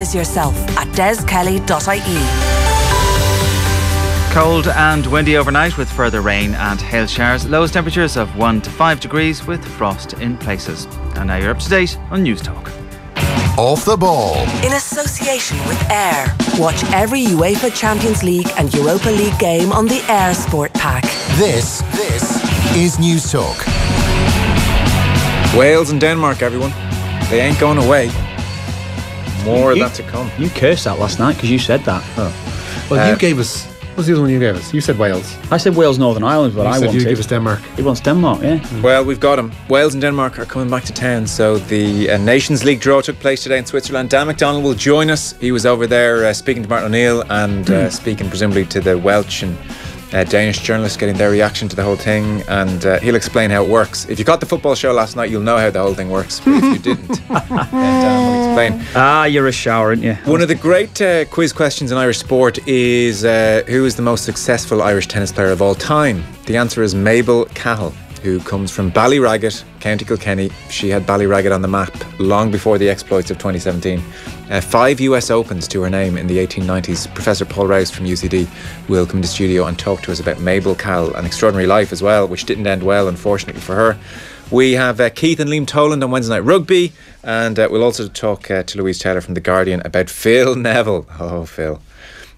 service yourself at deskelly.ie. Cold and windy overnight with further rain and hail showers. Lowest temperatures of 1 to 5 degrees with frost in places. And now you're up to date on News Talk. Off the ball. In association with Air. Watch every UEFA Champions League and Europa League game on the Air Sport Pack. This is News Talk. Wales and Denmark, everyone. They ain't going away. More of that to come. You cursed that last night because you said that. Oh. Well, you gave us... What's the other one you gave us? You said Wales. I said Wales, Northern Ireland, but I wanted... You gave us Denmark. He wants Denmark, yeah. Well, we've got them. Wales and Denmark are coming back to town. So the Nations League draw took place today in Switzerland. Dan McDonald will join us. He was over there speaking to Martin O'Neill and speaking presumably to the Welsh and Danish journalists, getting their reaction to the whole thing, and he'll explain how it works. If you got the football show last night, you'll know how the whole thing works, but if you didn't, Dan will explain. You're a shower, aren't you? One of the great quiz questions in Irish sport is who is the most successful Irish tennis player of all time? The answer is Mabel Cahill, who comes from Ballyragget, County Kilkenny. She had Ballyragget on the map long before the exploits of 2017. 5 US Opens to her name in the 1890s. Professor Paul Rouse from UCD will come to the studio and talk to us about Mabel Cahill, an extraordinary life as well, which didn't end well, unfortunately for her. We have Keith and Liam Toland on Wednesday Night Rugby, and we'll also talk to Louise Taylor from The Guardian about Phil Neville. Oh, Phil,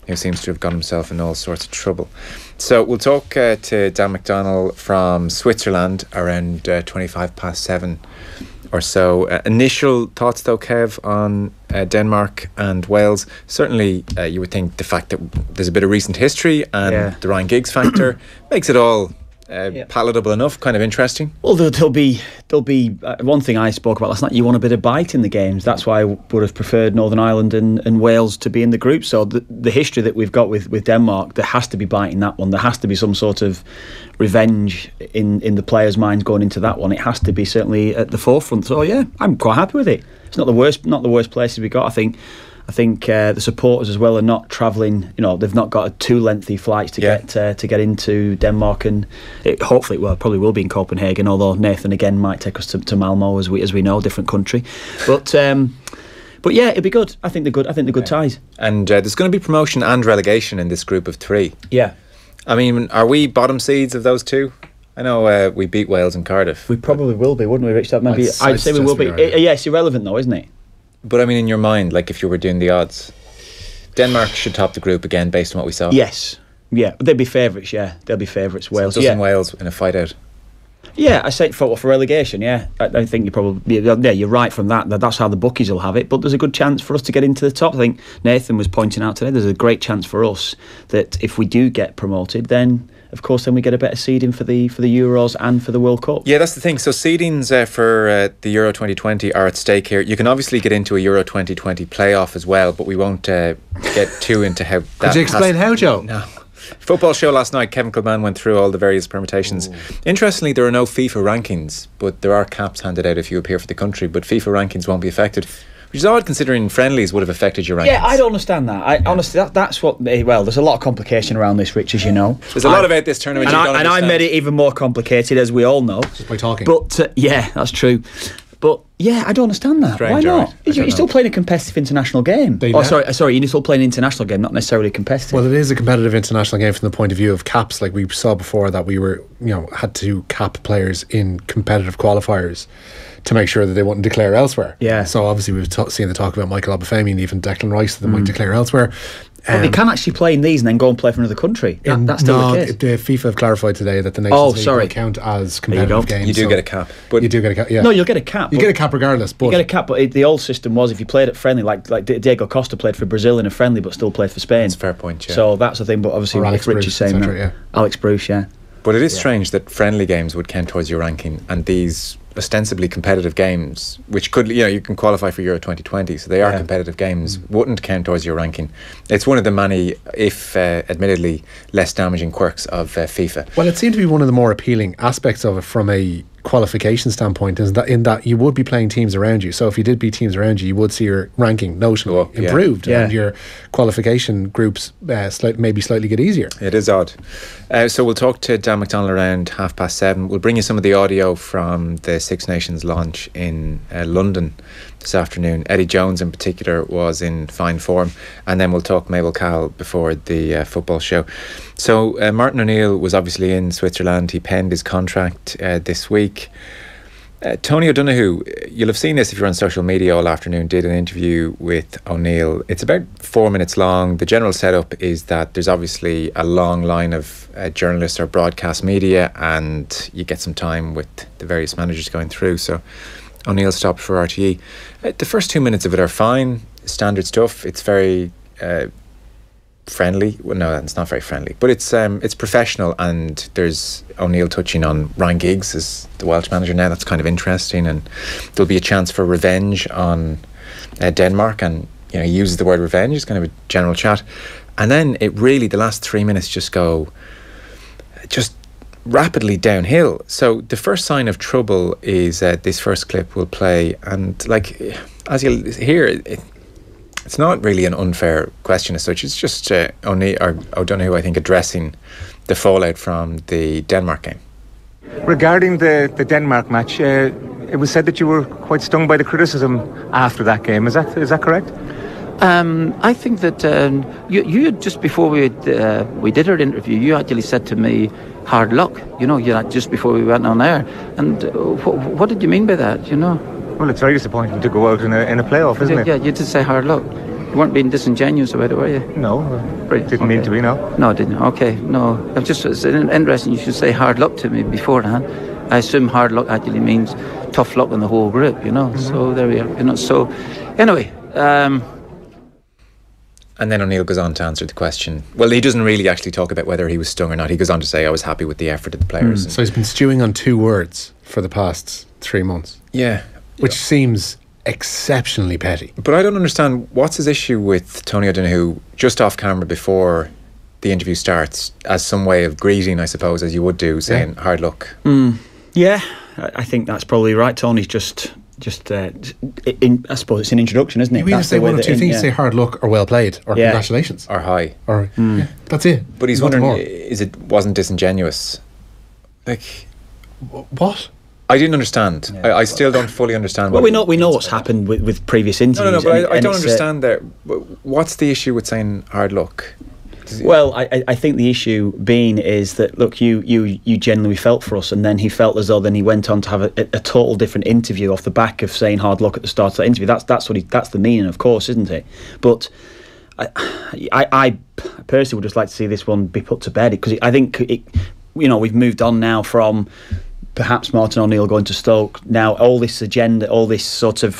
who seems to have got himself in all sorts of trouble. So we'll talk to Dan McDonald from Switzerland around 7:25 or so. Initial thoughts though, Kev, on Denmark and Wales. Certainly you would think the fact that there's a bit of recent history and the Ryan Giggs factor makes it all palatable enough, kind of interesting. Well, there'll be one thing I spoke about last night. You want a bit of bite in the games. That's why I would have preferred Northern Ireland and Wales to be in the group. So the history that we've got with Denmark, there has to be bite in that one. There has to be some sort of revenge in the players' minds going into that one. It has to be certainly at the forefront. So yeah, I'm quite happy with it. It's not the worst places we got. I think the supporters as well are not travelling. You know, they've not got too lengthy flights to get into Denmark, and hopefully, probably will be in Copenhagen. Although Nathan again might take us to Malmo, as we know, different country. But yeah, it'd be good. I think they're good. I think they're good ties. And there's going to be promotion and relegation in this group of 3. Yeah. I mean, are we bottom seeds of those 2? I know we beat Wales and Cardiff. We probably will be, wouldn't we, Rich? That maybe I'd say we will be. Yeah, it's irrelevant though, isn't it? But I mean, in your mind, like if you were doing the odds, Denmark should top the group again based on what we saw. Yes, yeah, they'd be favourites. Yeah, they'll be favourites. Wales, so Wales in a fight out. Yeah, I say for relegation. Yeah, I think you probably you're right from that. That's how the bookies will have it. But there's a good chance for us to get into the top. I think Nathan was pointing out today. There's a great chance for us that if we do get promoted, then of course then we get a better seeding for the Euros and for the World Cup. Yeah, that's the thing. So seedings for the Euro 2020 are at stake here. You can obviously get into a Euro 2020 playoff as well, but we won't get too into how that. Could you explain how, Joe? No. Football show last night, Kevin Kilbane went through all the various permutations. Interestingly, there are no FIFA rankings, but there are caps handed out if you appear for the country, but FIFA rankings won't be affected, which is odd considering friendlies would have affected your rankings. Yeah, I don't understand that. Honestly, that's what... Well, there's a lot of complication around this, Rich, as you know. There's a lot about this tournament and I made it even more complicated, as we all know. Just by talking. But, yeah, that's true. But, yeah, I don't understand that. Strange, why not? Right? You're still playing a competitive international game. Sorry, you're still playing an international game, not necessarily competitive. Well, it is a competitive international game from the point of view of caps. Like we saw before that we were, had to cap players in competitive qualifiers to make sure that they wouldn't declare elsewhere. Yeah. So obviously we've seen the talk about Michael Obafemi and even Declan Rice that they might declare elsewhere. But they can actually play in these and then go and play for another country. That's still the case. The FIFA have clarified today that the Nations League will count as competitive games. You do get a cap. But you do get a cap, yeah. No, you'll get a cap. You get a cap regardless. But you get a cap, but the old system was if you played at friendly, like Diego Costa played for Brazil in a friendly but still played for Spain. That's a fair point, yeah. So that's the thing, but obviously Alex Rich is saying that. Yeah. Alex Bruce, yeah. But it is strange that friendly games would count towards your ranking, and these ostensibly competitive games, which could, you can qualify for Euro 2020, so they are competitive games, wouldn't count towards your ranking. It's one of the many, if admittedly less damaging quirks of FIFA. Well, it seemed to be one of the more appealing aspects of it from a qualification standpoint, is that in that you would be playing teams around you. So if you did beat teams around you, you would see your ranking notionally improved, and your qualification groups maybe slightly get easier. It is odd. So we'll talk to Dan McDonald around 7:30. We'll bring you some of the audio from the Six Nations launch in London this afternoon. Eddie Jones in particular was in fine form, and then we'll talk Mabel Cahill before the football show. So Martin O'Neill was obviously in Switzerland. He penned his contract this week. Tony O'Donoghue, you'll have seen this if you're on social media all afternoon, did an interview with O'Neill. It's about 4 minutes long. The general setup is that there's obviously a long line of journalists or broadcast media, and you get some time with the various managers going through. So O'Neill stopped for RTE. The first 2 minutes of it are fine, standard stuff. It's very friendly. Well, no, it's not very friendly, but it's professional, and there's O'Neill touching on Ryan Giggs as the Welsh manager now. That's kind of interesting, and there'll be a chance for revenge on Denmark, and he uses the word revenge. It's kind of a general chat, and then it really, the last 3 minutes just go just rapidly downhill. So the first sign of trouble is this first clip will play, and as you'll hear, it's not really an unfair question as such. It's just O'Donoghue, I think, addressing the fallout from the Denmark game. Regarding the Denmark match, it was said that you were quite stung by the criticism after that game. Is that correct? I think that you just before we did our interview, you actually said to me, "Hard luck." Just before we went on air. And what did you mean by that? Well, it's very disappointing to go out in a playoff, isn't it? Yeah, you did say hard luck. You weren't being disingenuous about it, were you? No, didn't mean to be, no. No, I didn't. Okay, no. It's interesting you should say hard luck to me beforehand. I assume hard luck actually means tough luck on the whole group, Mm-hmm. So there we are. So anyway. And then O'Neill goes on to answer the question. Well, he doesn't really actually talk about whether he was stung or not. He goes on to say, I was happy with the effort of the players. So he's been stewing on 2 words for the past 3 months. Yeah. Which seems exceptionally petty. But I don't understand, what's his issue with Tony O'Donoghue just off camera before the interview starts, as some way of greeting, I suppose, as you would do, saying hard luck? Yeah, I think that's probably right. Tony's just I suppose it's an introduction, isn't it? You either say one or two things, say hard luck or well played or congratulations. Or hi. Or, that's it. But he's wondering, wasn't disingenuous? What? I didn't understand. Yeah. I still don't fully understand. Well, we know what's happened with previous interviews. No, but I don't understand there. What's the issue with saying hard luck? Well, I think the issue being is that, look, you genuinely felt for us, and then he felt as though then he went on to have a total different interview off the back of saying hard luck at the start of that interview. That's the meaning, of course, isn't it? But I personally would just like to see this one be put to bed, because I think we've moved on now from perhaps Martin O'Neill going to Stoke. Now all this agenda, all this sort of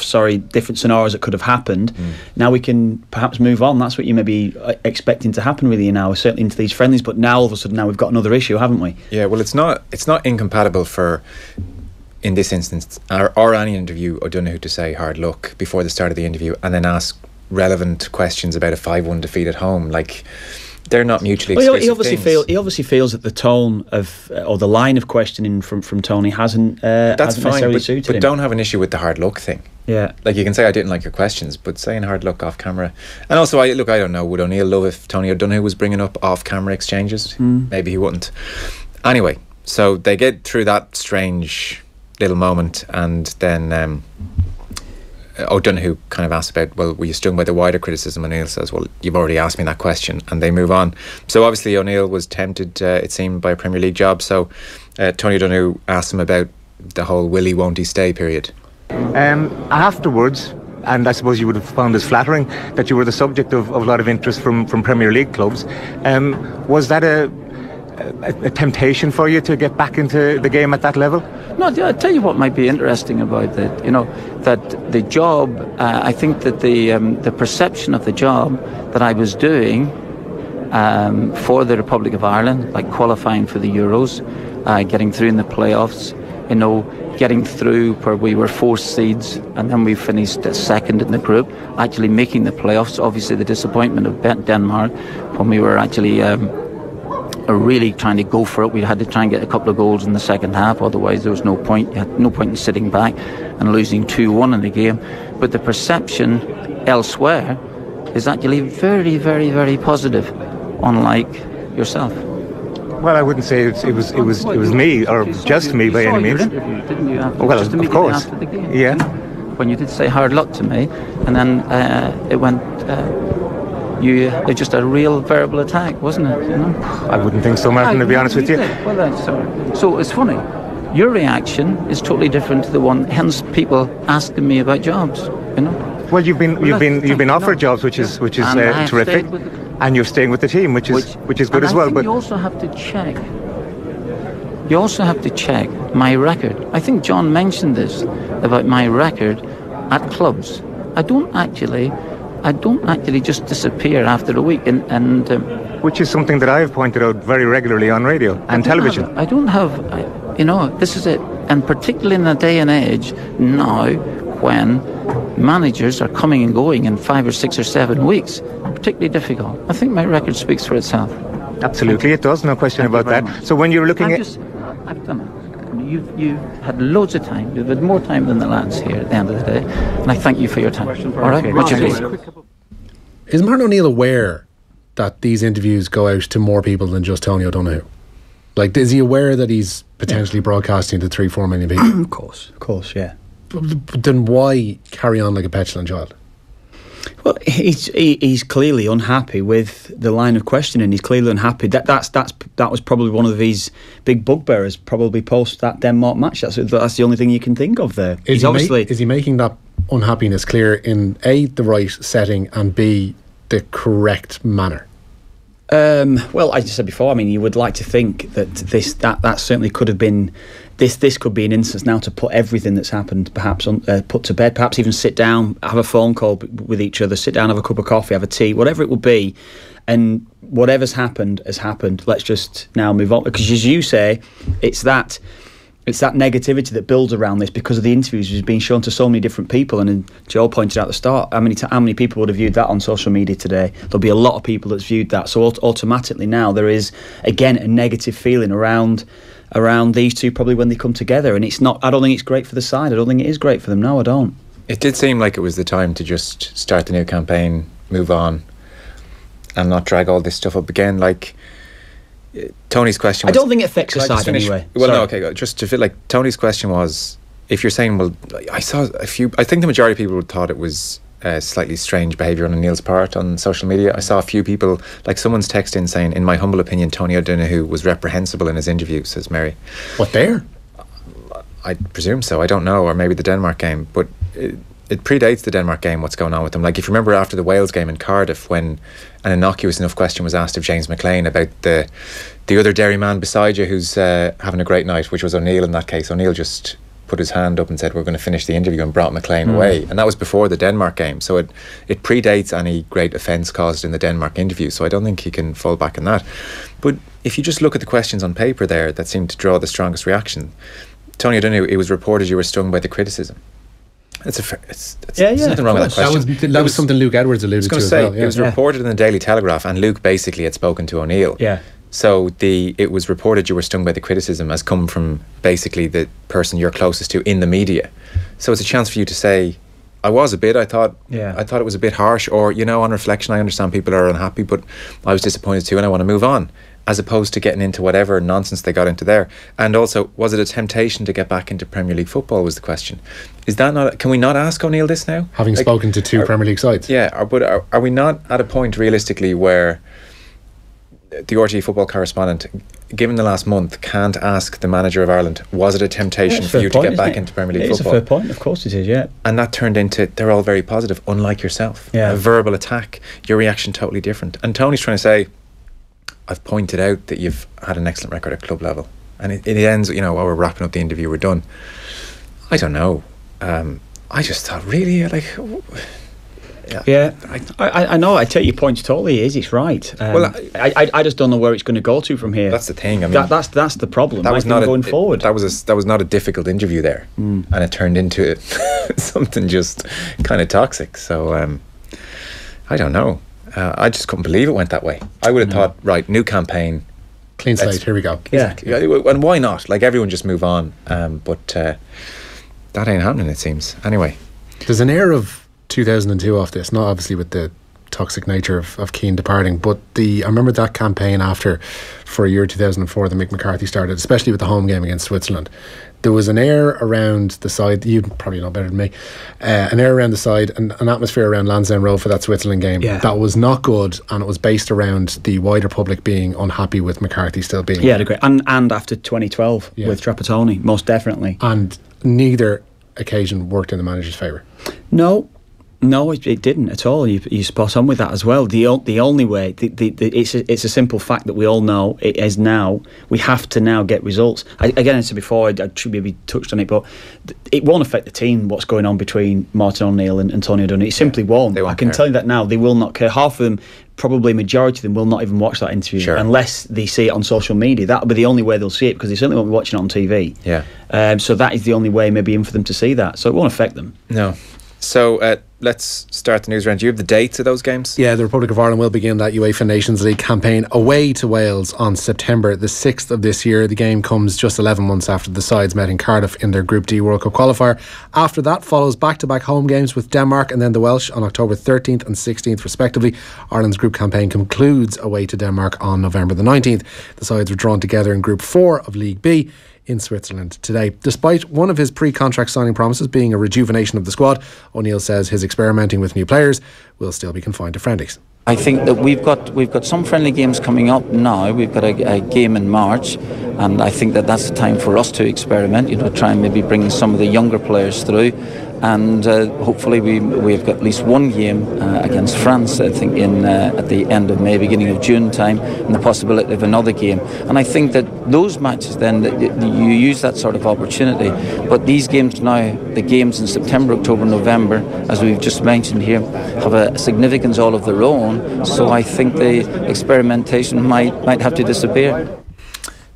different scenarios that could have happened. Now we can perhaps move on. That's what you may be expecting to happen with you now, certainly into these friendlies. But now all of a sudden, we've got another issue, haven't we? Yeah. Well, it's not incompatible for, in this instance, or any interview, O'Donoghue to say hard luck before the start of the interview, and then ask relevant questions about a 5-1 defeat at home. They're not mutually exclusive. He obviously feels that the tone of or the line of questioning from Tony hasn't necessarily suited him. But don't have an issue with the hard luck thing. Yeah, you can say I didn't like your questions, but saying hard luck off camera. And also, I don't know, would O'Neill love if Tony O'Donoghue was bringing up off camera exchanges? Maybe he wouldn't. Anyway, so they get through that strange little moment, and then O'Donoghue kind of asks about, well, were you stung by the wider criticism? And O'Neill says, well, you've already asked me that question, and they move on. So obviously O'Neill was tempted, it seemed, by a Premier League job. So Tony O'Donoghue asked him about the whole will he, won't he stay period. Afterwards, and I suppose you would have found this flattering, that you were the subject of a lot of interest from Premier League clubs. Was that a temptation for you to get back into the game at that level? No, I'll tell you what might be interesting about that. That the job, I think that the perception of the job that I was doing for the Republic of Ireland, like qualifying for the Euros, getting through in the playoffs, getting through where we were 4 seeds and then we finished second in the group, actually making the playoffs. Obviously the disappointment of Denmark when we were actually really trying to go for it. We had to try and get a couple of goals in the second half, otherwise there was no point. You had no point in sitting back and losing 2-1 in the game. But the perception elsewhere is actually very, very, very positive, unlike yourself. Well, I wouldn't say it was me or just me by any means. Didn't you? Well, of course. After the game. Yeah. when you did say hard luck to me, and then it went. It's just a real verbal attack, wasn't it? You know? I wouldn't think so, Martin, to be honest with you. Well, that's sorry. So it's funny. Your reaction is totally different to the one. Hence, people asking me about jobs. You know. Well, you've been offered jobs, which is terrific, and you're staying with the team, which is good as well. But you also have to check. You also have to check my record. I think John mentioned this about my record at clubs. I don't actually just disappear after a week, and which is something that I have pointed out very regularly on radio and television. This is it, and particularly in a day and age now when managers are coming and going in 5 or 6 or 7 weeks, particularly difficult. I think my record speaks for itself. Absolutely, it does. No question about that. Much. So when you're looking I've done it. You've had loads of time. You've had more time than the lads here at the end of the day, and I thank you for your time. All right, much appreciated. Is Martin O'Neill aware that these interviews go out to more people than just Tony O'Donoghue? Like, is he aware that he's potentially broadcasting to 3-4 million people? Of course, yeah. But then why carry on like a petulant child? Well, he's clearly unhappy with the line of questioning. He's clearly unhappy. That was probably one of his big bugbearers, probably post that Denmark match. That's the only thing you can think of there. Is he making that unhappiness clear in A, the right setting, and B, the correct manner? Well, as I said before, I mean, you would like to think that that certainly could have been. This could be an instance now to put everything that's happened, perhaps put to bed, perhaps even sit down, have a phone call with each other, sit down, have a cup of coffee, have a tea, whatever it will be, and whatever's happened has happened. Let's just now move on, because as you say, it's that negativity that builds around this because of the interviews which is being shown to so many different people. And Joel pointed out at the start, how many people would have viewed that on social media today? There'll be a lot of people that's viewed that. So automatically now there is again a negative feeling around these two probably when they come together, and it's not. I don't think it's great for the side. I don't think it is great for them. No, I don't. It did seem like it was the time to just start the new campaign, move on, and not drag all this stuff up again. Like Tony's question was, I don't think it affects the side anyway. Well, no, okay, just to feel like Tony's question was, if you're saying, well, I saw a few. I think the majority of people thought it was slightly strange behaviour on O'Neill's part on social media. I saw a few people, like someone's text in saying, in my humble opinion, Tony O'Donoghue was reprehensible in his interview, says Mary. What, there? I presume so, I don't know, or maybe the Denmark game, but it predates the Denmark game, what's going on with them. Like, if you remember after the Wales game in Cardiff, when an innocuous enough question was asked of James McLean about the other dairy man beside you who's having a great night, which was O'Neill in that case. O'Neill just put his hand up and said, we're going to finish the interview, and brought McLean away. And that was before the Denmark game. So it predates any great offence caused in the Denmark interview. So I don't think he can fall back on that. But if you just look at the questions on paper there that seem to draw the strongest reaction, Tony O'Donoghue, it was reported you were stung by the criticism. There's nothing wrong with that question. That was something Luke Edwards alluded to as well. It was reported in the Daily Telegraph, and Luke basically had spoken to O'Neill. Yeah. So it was reported you were stung by the criticism as come from basically the person you're closest to in the media. So it's a chance for you to say, I thought it was a bit harsh, or, on reflection, I understand people are unhappy, but I was disappointed too and I want to move on, as opposed to getting into whatever nonsense they got into there. And also, was it a temptation to get back into Premier League football was the question. Is that not, can we not ask O'Neill this now? Having spoken to two Premier League sides. Yeah, but are we not at a point realistically where the RTE football correspondent, given the last month, can't ask the manager of Ireland, was it a temptation for you to get back into Premier League football? It's a fair point, of course it is, yeah. And that turned into, they're all very positive, unlike yourself. Yeah. A verbal attack, your reaction totally different. And Tony's trying to say, I've pointed out that you've had an excellent record at club level. And it ends, we're wrapping up the interview, we're done. I don't know. I just thought, really, like... Yeah, I know. I take your points totally. It's right. Well, I just don't know where it's going to go to from here. That's the thing. I mean, that's the problem. That was not going forward. That was not a difficult interview there, and it turned into something just kind of toxic. So I don't know. I just couldn't believe it went that way. I would have thought, right, new campaign, clean slate. Here we go. Exactly. And why not? Like, everyone just move on. But that ain't happening, it seems. Anyway, there's an air of 2002 off this, not obviously with the toxic nature of Keane departing. But I remember that campaign for year 2004 that Mick McCarthy started, especially with the home game against Switzerland. There was an air around the side, you probably know better than me, an air around the side and an atmosphere around Lansdowne Road for that Switzerland game that was not good, and it was based around the wider public being unhappy with McCarthy still being. Yeah, agree. And after 2012 with Trapattoni, most definitely. And neither occasion worked in the manager's favour. No, it didn't at all. You spot on with that as well. The only way, it's a simple fact that we all know it is now. We have to now get results. Again, I said before, I should maybe touched on it, but it won't affect the team. What's going on between Martin O'Neill and Antonio Dunne? It simply won't. I can tell you that now. They will not care. Half of them, probably majority of them, will not even watch that interview unless they see it on social media. That'll be the only way they'll see it, because they certainly won't be watching it on TV. Yeah. So that is the only way, maybe, in for them to see that. So it won't affect them. No. So let's start the news round. Do you have the dates of those games? Yeah, the Republic of Ireland will begin that UEFA Nations League campaign away to Wales on September the 6th of this year. The game comes just 11 months after the sides met in Cardiff in their Group D World Cup qualifier. After that follows back-to-back home games with Denmark and then the Welsh on October 13th and 16th respectively. Ireland's group campaign concludes away to Denmark on November the 19th. The sides were drawn together in Group 4 of League B in Switzerland today. Despite one of his pre-contract signing promises being a rejuvenation of the squad, O'Neill says his experimenting with new players will still be confined to friendlies. I think that we've got some friendly games coming up now. We've got a game in March, and I think that's the time for us to experiment. Try and maybe bring some of the younger players through, and hopefully we've got at least one game against France, I think, at the end of May, beginning of June time, and the possibility of another game. And I think that those matches then, that you use that sort of opportunity. But these games now, the games in September, October, November, as we've just mentioned here, have a significance all of their own. So I think the experimentation might have to disappear.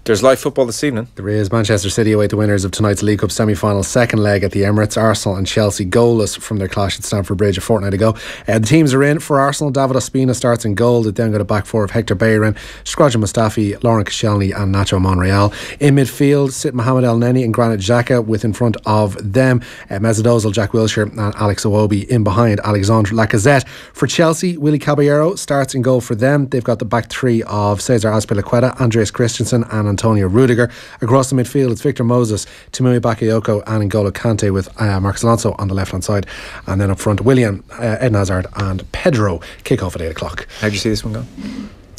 There's live football this evening. There is. Manchester City await the winners of tonight's League Cup semi-final second leg at the Emirates. Arsenal and Chelsea goalless from their clash at Stamford Bridge a fortnight ago. The teams are in. For Arsenal, David Ospina starts in goal. They then got a back four of Hector Bellerin, Shkodran Mustafi, Laurent Koscielny and Nacho Monreal. In midfield sit Mohamed El Neni and Granit Xhaka, with in front of them Mesut Ozil, Jack Wilshere and Alex Iwobi. In behind, Alexandre Lacazette. For Chelsea, Willy Caballero starts in goal for them. They've got the back three of Cesar Azpilicueta, Andreas Christensen and Antonio Rudiger. Across the midfield, it's Victor Moses, Timu Bakayoko and N'Golo Kante, with Marcos Alonso on the left hand side. And then up front, Willian, Eden Hazard and Pedro. Kick off at 8 o'clock. How do you see this one go?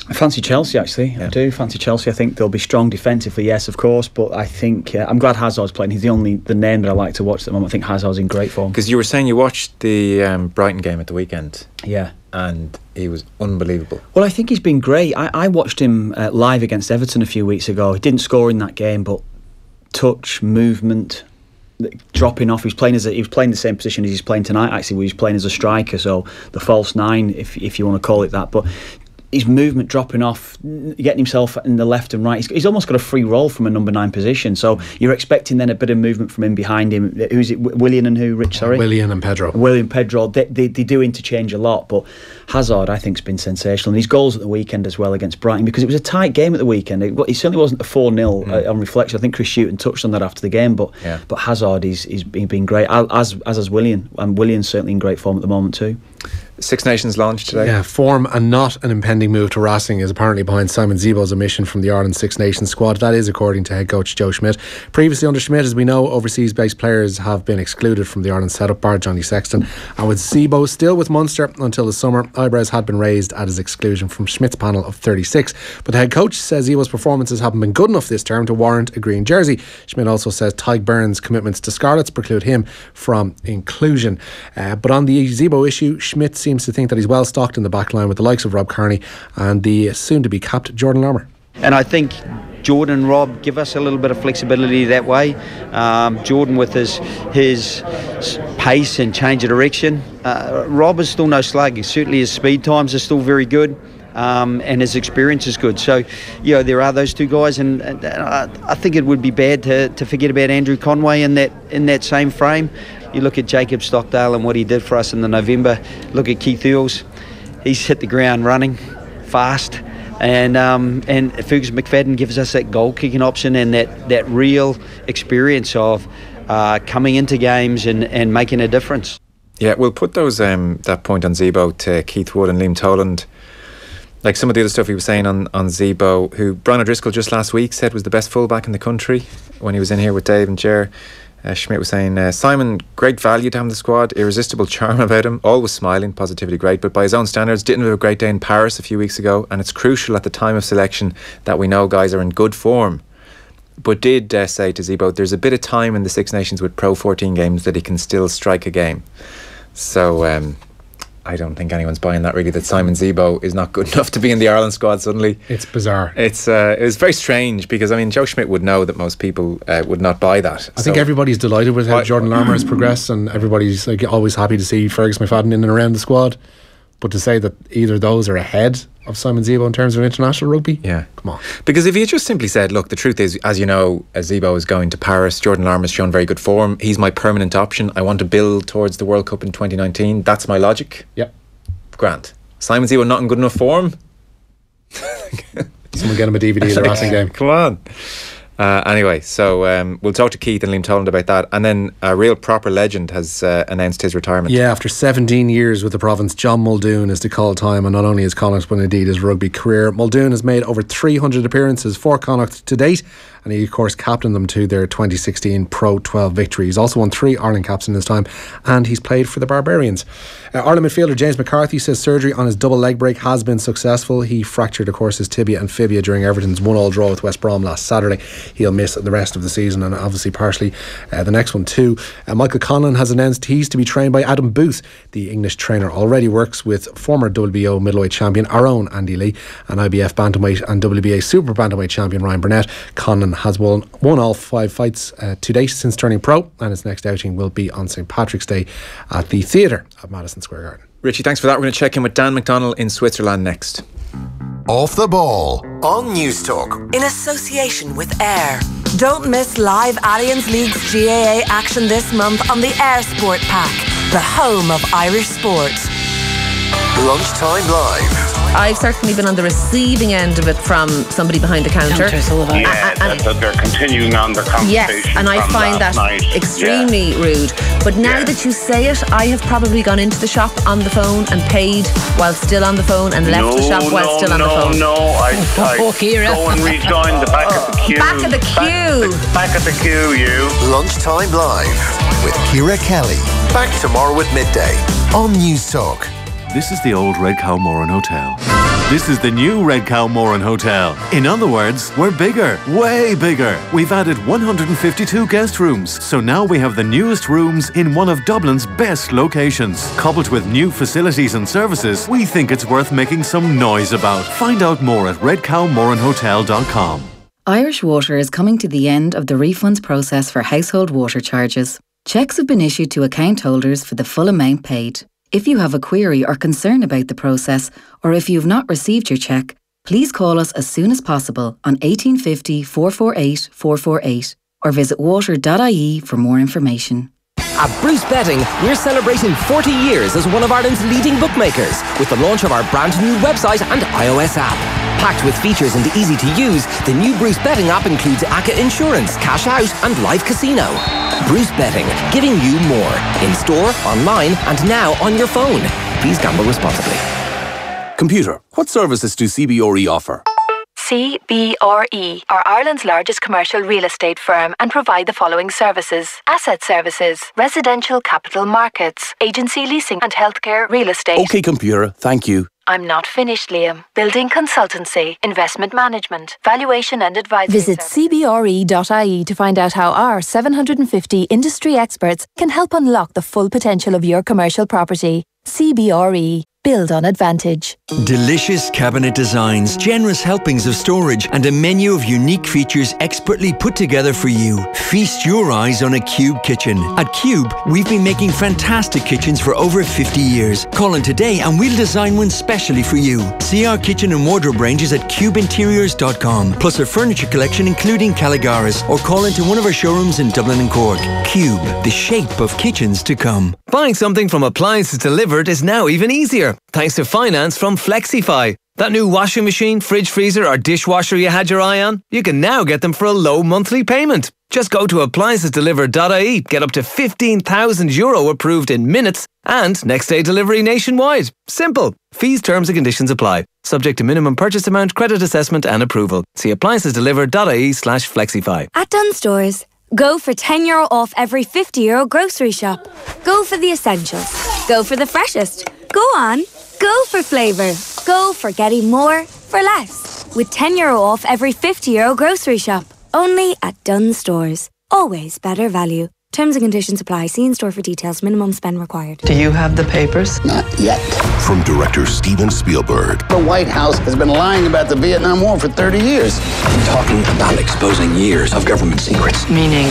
I fancy Chelsea, actually. Yeah. I do fancy Chelsea. I think they'll be strong defensively, yes, of course, but I think I'm glad Hazard's playing. He's the name that I like to watch at the moment. I think Hazard's in great form. Because you were saying you watched the Brighton game at the weekend. Yeah. And he was unbelievable. Well, I think he's been great. I watched him live against Everton a few weeks ago. He didn't score in that game, but touch, movement, dropping off. He was playing the same position as he's playing tonight, actually, where he's playing as a striker, so the false nine, if you want to call it that. But his movement, dropping off, getting himself in the left and right. He's almost got a free roll from a number 9 position. So you're expecting then a bit of movement from him behind him. Who's it? Willian and who? Rich, sorry? Willian and Pedro. Willian, Pedro. They do interchange a lot, but Hazard, I think, has been sensational. And his goals at the weekend as well against Brighton, because it was a tight game at the weekend. It certainly wasn't a 4-0 on reflection. I think Chris Hughton touched on that after the game, but Hazard he's been great, as has Willian. And Willian's certainly in great form at the moment too. Six Nations launched today. Yeah, form and not an impending move to Racing is apparently behind Simon Zebo's omission from the Ireland Six Nations squad. That is according to head coach Joe Schmidt. Previously under Schmidt, as we know, overseas based players have been excluded from the Ireland setup, bar Johnny Sexton. And with Zebo still with Munster until the summer, eyebrows had been raised at his exclusion from Schmidt's panel of 36. But the head coach says Zebo's performances haven't been good enough this term to warrant a green jersey. Schmidt also says Tyke Burns' commitments to Scarlets preclude him from inclusion. But on the Zebo issue, Schmidt seems to think that he's well stocked in the back line with the likes of Rob Kearney and the soon-to-be capped Jordan Larmour. And I think Jordan and Rob give us a little bit of flexibility that way. Jordan with his pace and change of direction. Rob is still no slug. Certainly his speed times are still very good. And his experience is good. So, there are those two guys, and I think it would be bad to forget about Andrew Conway in that same frame. You look at Jacob Stockdale and what he did for us in the November. Look at Keith Earls. He's hit the ground running fast. And Fergus McFadden gives us that goal-kicking option and that real experience of coming into games and making a difference. Yeah, we'll put those that point on Zebo to Keith Wood and Liam Toland. Like some of the other stuff he was saying on Zebo, who Brian O'Driscoll just last week said was the best fullback in the country when he was in here with Dave and Ger. Schmidt was saying, Simon, great value to have in the squad, irresistible charm about him, always smiling, positivity great, but by his own standards didn't have a great day in Paris a few weeks ago, and it's crucial at the time of selection that we know guys are in good form. But did say to Zebo, there's a bit of time in the Six Nations with Pro 14 games that he can still strike a game. So I don't think anyone's buying that really, that Simon Zebo is not good enough to be in the Ireland squad suddenly. It's bizarre. It was very strange because, I mean, Joe Schmidt would know that most people would not buy that. I think everybody's delighted with how Jordan Larmour has progressed, and everybody's like always happy to see Fergus McFadden in and around the squad. But to say that either of those are ahead of Simon Zebo in terms of international rugby, yeah, come on. Because if you just simply said, look, the truth is, as you know, Zebo is going to Paris, Jordan Larmour's shown very good form, he's my permanent option, I want to build towards the World Cup in 2019, that's my logic. Yep. Grant. Simon Zebo not in good enough form? Someone get him a DVD of the Racing game. Come on. Anyway, so we'll talk to Keith and Liam Toland about that. And then a real proper legend has announced his retirement. Yeah, after 17 years with the province, John Muldoon is to call time on not only his Connacht but indeed his rugby career. Muldoon has made over 300 appearances for Connacht to date, and he of course captained them to their 2016 Pro 12 victory. He's also won 3 Ireland caps in his time, and he's played for the Barbarians. Ireland midfielder James McCarthy says surgery on his double leg break has been successful. He fractured of course his tibia and fibia during Everton's 1-1 draw with West Brom last Saturday. He'll miss the rest of the season and obviously partially the next one too. Michael Conlon has announced he's to be trained by Adam Booth. The English trainer already works with former WBO middleweight champion our own Andy Lee and IBF bantamweight and WBA super bantamweight champion Ryan Burnett. Conlon has won all 5 fights to date since turning pro, and his next outing will be on St Patrick's Day at the Theatre at Madison Square Garden. Richie, thanks for that. We're going to check in with Dan McDonnell in Switzerland next. Off the Ball on News Talk. In association with AIR. Don't miss live Allianz League's GAA action this month on the AIR Sport Pack, the home of Irish sport. Lunchtime Live. I've certainly been on the receiving end of it from somebody behind the counter. They're continuing on their conversation. Yes, and I find that extremely rude. But now that you say it, I have probably gone into the shop on the phone and paid while still on the phone and left the shop while still on the phone. I go and rejoin the back of the queue. Back of the queue. Back of the queue, you. Lunchtime Live with Ciara Kelly. Back tomorrow at midday on News Talk. This is the old Red Cow Moran Hotel. This is the new Red Cow Moran Hotel. In other words, we're bigger, way bigger. We've added 152 guest rooms, so now we have the newest rooms in one of Dublin's best locations. Coupled with new facilities and services, we think it's worth making some noise about. Find out more at redcowmoranhotel.com. Irish Water is coming to the end of the refunds process for household water charges. Cheques have been issued to account holders for the full amount paid. If you have a query or concern about the process, or if you've not received your cheque, please call us as soon as possible on 1850 448 448 or visit water.ie for more information. At Bruce Betting, we're celebrating 40 years as one of Ireland's leading bookmakers with the launch of our brand new website and iOS app. Packed with features and easy to use, the new Bruce Betting app includes ACCA insurance, cash out and live casino. Bruce Betting, giving you more. In store, online and now on your phone. Please gamble responsibly. Computer, what services do CBRE offer? CBRE are Ireland's largest commercial real estate firm and provide the following services: asset services, residential capital markets, agency leasing and healthcare real estate. OK, computer, thank you. I'm not finished, Liam. Building consultancy, investment management, valuation and advisory. Visit cbre.ie to find out how our 750 industry experts can help unlock the full potential of your commercial property. CBRE. Build on advantage. Delicious cabinet designs, generous helpings of storage, and a menu of unique features expertly put together for you. Feast your eyes on a Cube kitchen. At Cube, we've been making fantastic kitchens for over 50 years. Call in today and we'll design one specially for you. See our kitchen and wardrobe ranges at cubeinteriors.com, plus our furniture collection including Caligaris, or call into one of our showrooms in Dublin and Cork. Cube, the shape of kitchens to come. Buying something from Appliances Delivered is now even easier, thanks to finance from Flexify. That new washing machine, fridge freezer or dishwasher you had your eye on, you can now get them for a low monthly payment. Just go to appliancesdelivered.ie, get up to €15,000 approved in minutes, and next day delivery nationwide. Simple. Fees, terms and conditions apply. Subject to minimum purchase amount, credit assessment and approval. See appliancesdelivered.ie/flexify. At Dunnes Stores, go for €10 off every €50 grocery shop. Go for the essentials. Go for the freshest. Go on. Go for flavour. Go for getting more for less. With €10 off every €50 grocery shop. Only at Dunnes Stores. Always better value. Terms and conditions apply. See in store for details. Minimum spend required. Do you have the papers? Not yet. From director Steven Spielberg. The White House has been lying about the Vietnam War for 30 years. I'm talking about exposing years of government secrets. Meaning?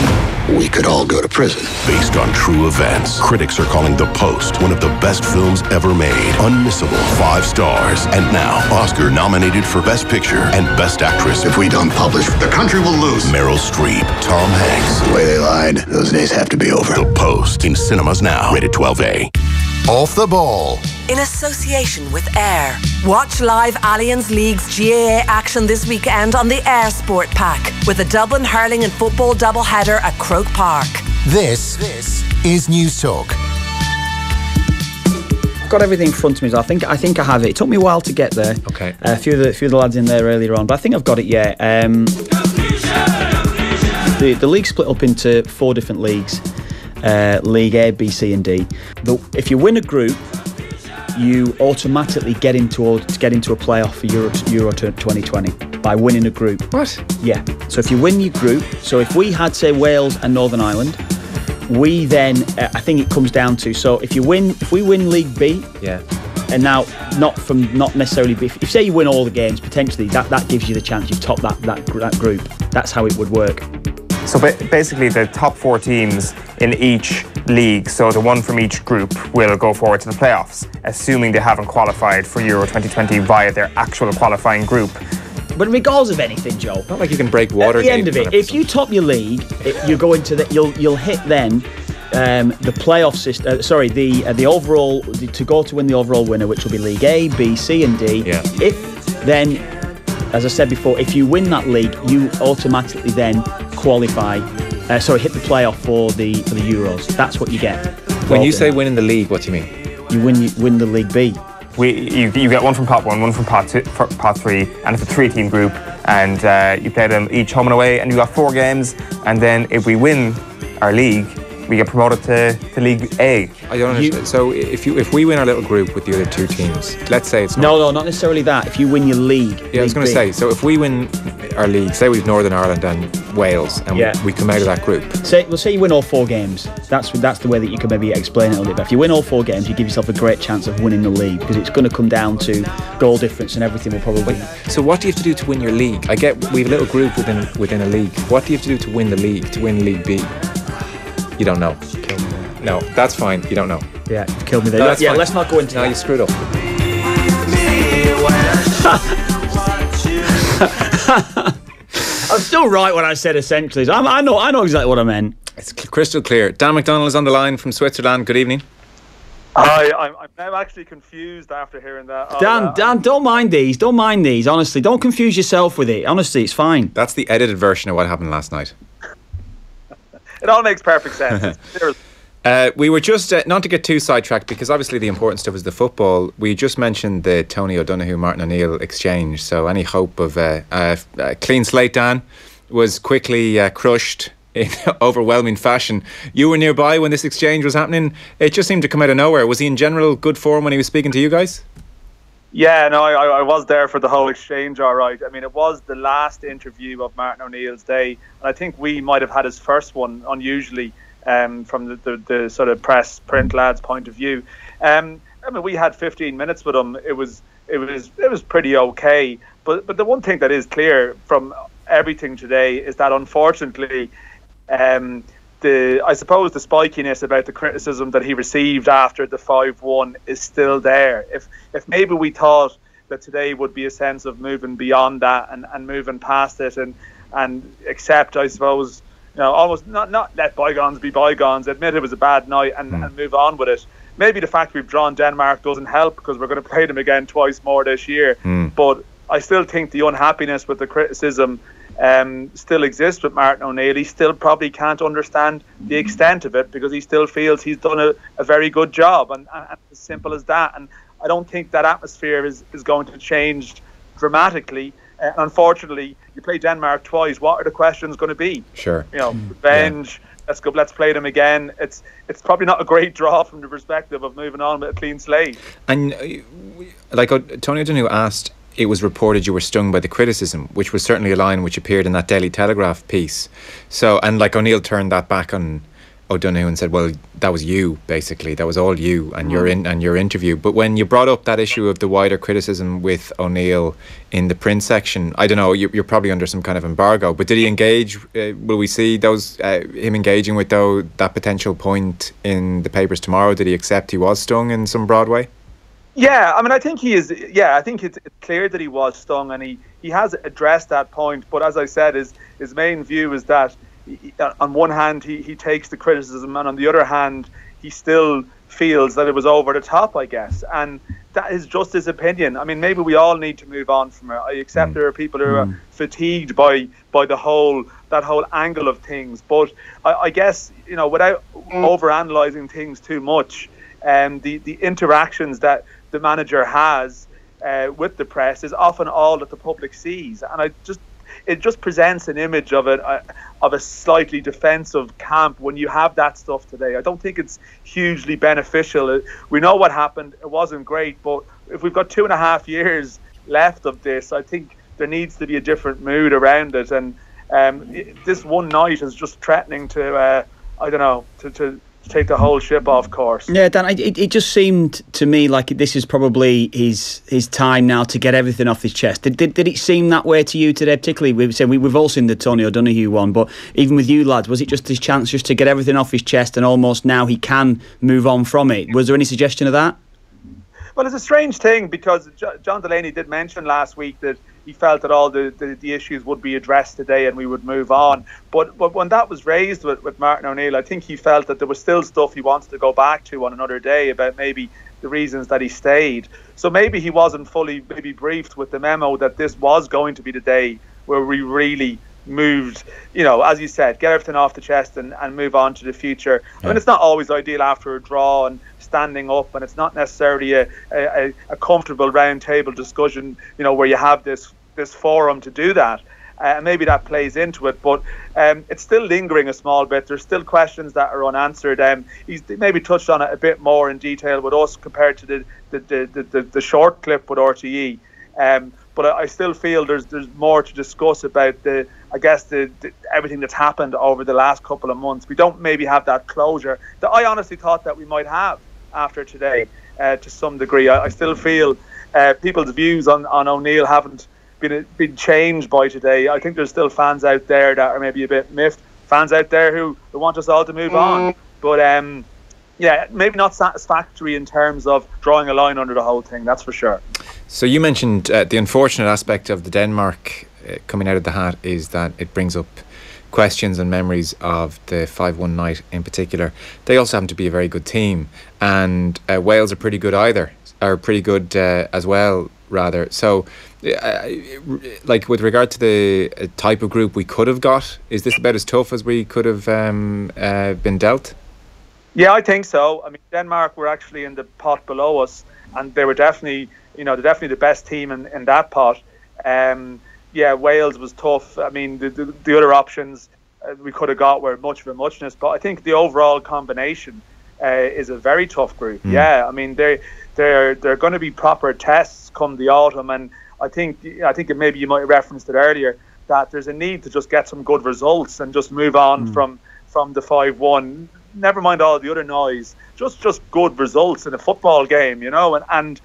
We could all go to prison. Based on true events, critics are calling The Post one of the best films ever made. Unmissable, 5 stars. And now, Oscar nominated for Best Picture and Best Actress. If we don't publish, the country will lose. Meryl Streep, Tom Hanks. The way they lied, those days have to be over. The Post, in cinemas now. Rated 12A. Off the Ball. In association with Air. Watch live Allianz League's GAA action this weekend on the Air Sport Pack with a Dublin hurling and football doubleheader at Croke Park. This is News Talk. I've got everything in front of me, so I think I have it. It took me a while to get there. Okay. A few of the lads in there earlier on, but I think I've got it. Yeah. The league split up into 4 different leagues. League A, B, C and D. If you win a group, you automatically get into a playoff for Euro 2020 by winning a group. What? Yeah. So if you win your group, so if we had, say, Wales and Northern Ireland, we then, I think it comes down to, so if we win League B, yeah, and now not necessarily B, if say you win all the games, potentially that gives you the chance you've topped that group. That's how it would work. So basically the top 4 teams in each league, so the one from each group, will go forward to the playoffs, assuming they haven't qualified for Euro 2020 via their actual qualifying group. But regardless of anything, Joe, not like you can break water. At the end of it, if you top your league, you go into you'll hit then the playoff system. The overall to go to win the overall winner, which will be League A, B, C, and D. Yeah. If then, as I said before, if you win that league, you automatically then qualify. Hit the playoff for the Euros. That's what you get. When you say winning the league, what do you mean? You win the League B. You get one from pot 1, one from pot 3, and it's a 3-team group, and you play them each home and away, and you got 4 games, and then if we win our league, we get promoted to League A. I don't understand. So if we win our little group with the other 2 teams, let's say it's no, not necessarily that. If you win your league, I was going to say. So if we win our league, say we've Northern Ireland and Wales, and we come out of that group. Say you win all 4 games. That's the way that you can maybe explain it a little bit. But if you win all 4 games, you give yourself a great chance of winning the league because it's going to come down to goal difference and everything will probably. So what do you have to do to win your league? I get we have a little group within a league. What do you have to do to win the league? To win League B? You don't know. No, that's fine. You don't know. Yeah, you've killed me there. No, fine. Let's not go into that. No, you screwed up. I'm still right when I said essentially. I know exactly what I meant. It's crystal clear. Dan McDonnell is on the line from Switzerland. Good evening. Hi, I'm now actually confused after hearing that. Dan, don't mind these. Don't mind these. Honestly, don't confuse yourself with it. Honestly, it's fine. That's the edited version of what happened last night. It all makes perfect sense. We were just, not to get too sidetracked, because obviously the important stuff is the football. We just mentioned the Tony O'Donoghue-Martin O'Neill exchange, so any hope of a clean slate, Dan, was quickly crushed in overwhelming fashion. You were nearby when this exchange was happening. It just seemed to come out of nowhere. Was he in general good form when he was speaking to you guys? Yeah, no, I was there for the whole exchange, all right. I mean, it was the last interview of Martin O'Neill's day, and I think we might have had his first one, unusually, from the sort of print lads' point of view. I mean, we had 15 minutes with him. It was pretty okay. But the one thing that is clear from everything today is that unfortunately, I suppose the spikiness about the criticism that he received after the 5-1 is still there. If maybe we thought that today would be a sense of moving beyond that and moving past it and accept, I suppose, almost not let bygones be bygones, admit it was a bad night and move on with it. Maybe the fact we've drawn Denmark doesn't help because we're going to play them again twice more this year. But I still think the unhappiness with the criticism still exists with Martin O'Neill. He still probably can't understand the extent of it because he still feels he's done a very good job, and as simple as that. And I don't think that atmosphere is going to change dramatically. Unfortunately, you play Denmark twice. What are the questions going to be? Sure. Revenge. Yeah. Let's go. Let's play them again. It's probably not a great draw from the perspective of moving on with a clean slate. And like Tony O'Donoghue asked, it was reported you were stung by the criticism, which was certainly a line which appeared in that Daily Telegraph piece. So, and like O'Neill turned that back on O'Donoghue and said, well, that was you, basically. That was all you and your interview. But when you brought up that issue of the wider criticism with O'Neill in the print section, I don't know, you're probably under some kind of embargo, but did he engage? Will we see him engaging with that potential point in the papers tomorrow? Did he accept he was stung in some broad way? Yeah, I mean, I think he is. Yeah, I think it's clear that he was stung, and he has addressed that point. But as I said, his main view is that on one hand he takes the criticism, and on the other hand he still feels that it was over the top, I guess. And that is just his opinion. I mean, maybe we all need to move on from it. I accept there are people who are fatigued by that whole angle of things. But I guess, without overanalyzing things too much, the interactions that the manager has with the press is often all that the public sees, and it just presents an image of a slightly defensive camp when you have that stuff today. I don't think it's hugely beneficial. We know what happened; it wasn't great, but if we've got 2.5 years left of this, I think there needs to be a different mood around it. And this one night is just threatening to to take the whole ship off course. Yeah, Dan, it just seemed to me like this is probably his time now to get everything off his chest. Did it seem that way to you today? Particularly, we've all seen the Tony O'Donoghue one, but even with you lads, was it just his chance just to get everything off his chest and almost now he can move on from it? Was there any suggestion of that? Well, it's a strange thing because John Delaney did mention last week that he felt that all the issues would be addressed today and we would move on. But when that was raised with Martin O'Neill, I think he felt that there was still stuff he wants to go back to on another day about maybe the reasons that he stayed. So maybe he wasn't fully briefed with the memo that this was going to be the day where we really moved, as you said, get everything off the chest and move on to the future. I mean, it's not always ideal after a draw and standing up, and it's not necessarily a comfortable round table discussion, where you have this forum to do that. And maybe that plays into it, but it's still lingering a small bit. There's still questions that are unanswered. He's maybe touched on it a bit more in detail with us compared to the short clip with RTE. But I still feel there's more to discuss about the everything that's happened over the last couple of months. We don't maybe have that closure that I honestly thought that we might have after today to some degree. I still feel people's views on O'Neill haven't been changed by today. I think there's still fans out there that are maybe a bit miffed, fans out there who want us all to move on. But maybe not satisfactory in terms of drawing a line under the whole thing, that's for sure. So you mentioned the unfortunate aspect of the Denmark coming out of the hat is that it brings up questions and memories of the 5-1 night in particular. They also happen to be a very good team, and Wales are pretty good as well, rather. So like with regard to the type of group we could have got, is this about as tough as we could have been dealt? Yeah, I think so. I mean, Denmark were actually in the pot below us, and they were definitely the best team in that pot. Wales was tough. I mean, the other options we could have got were much of a muchness, but I think the overall combination is a very tough group. Yeah, I mean, they're going to be proper tests come the autumn, and I think maybe you might have referenced it earlier that there's a need to just get some good results and just move on from the 5-1. Never mind all the other noise. Just good results in a football game, and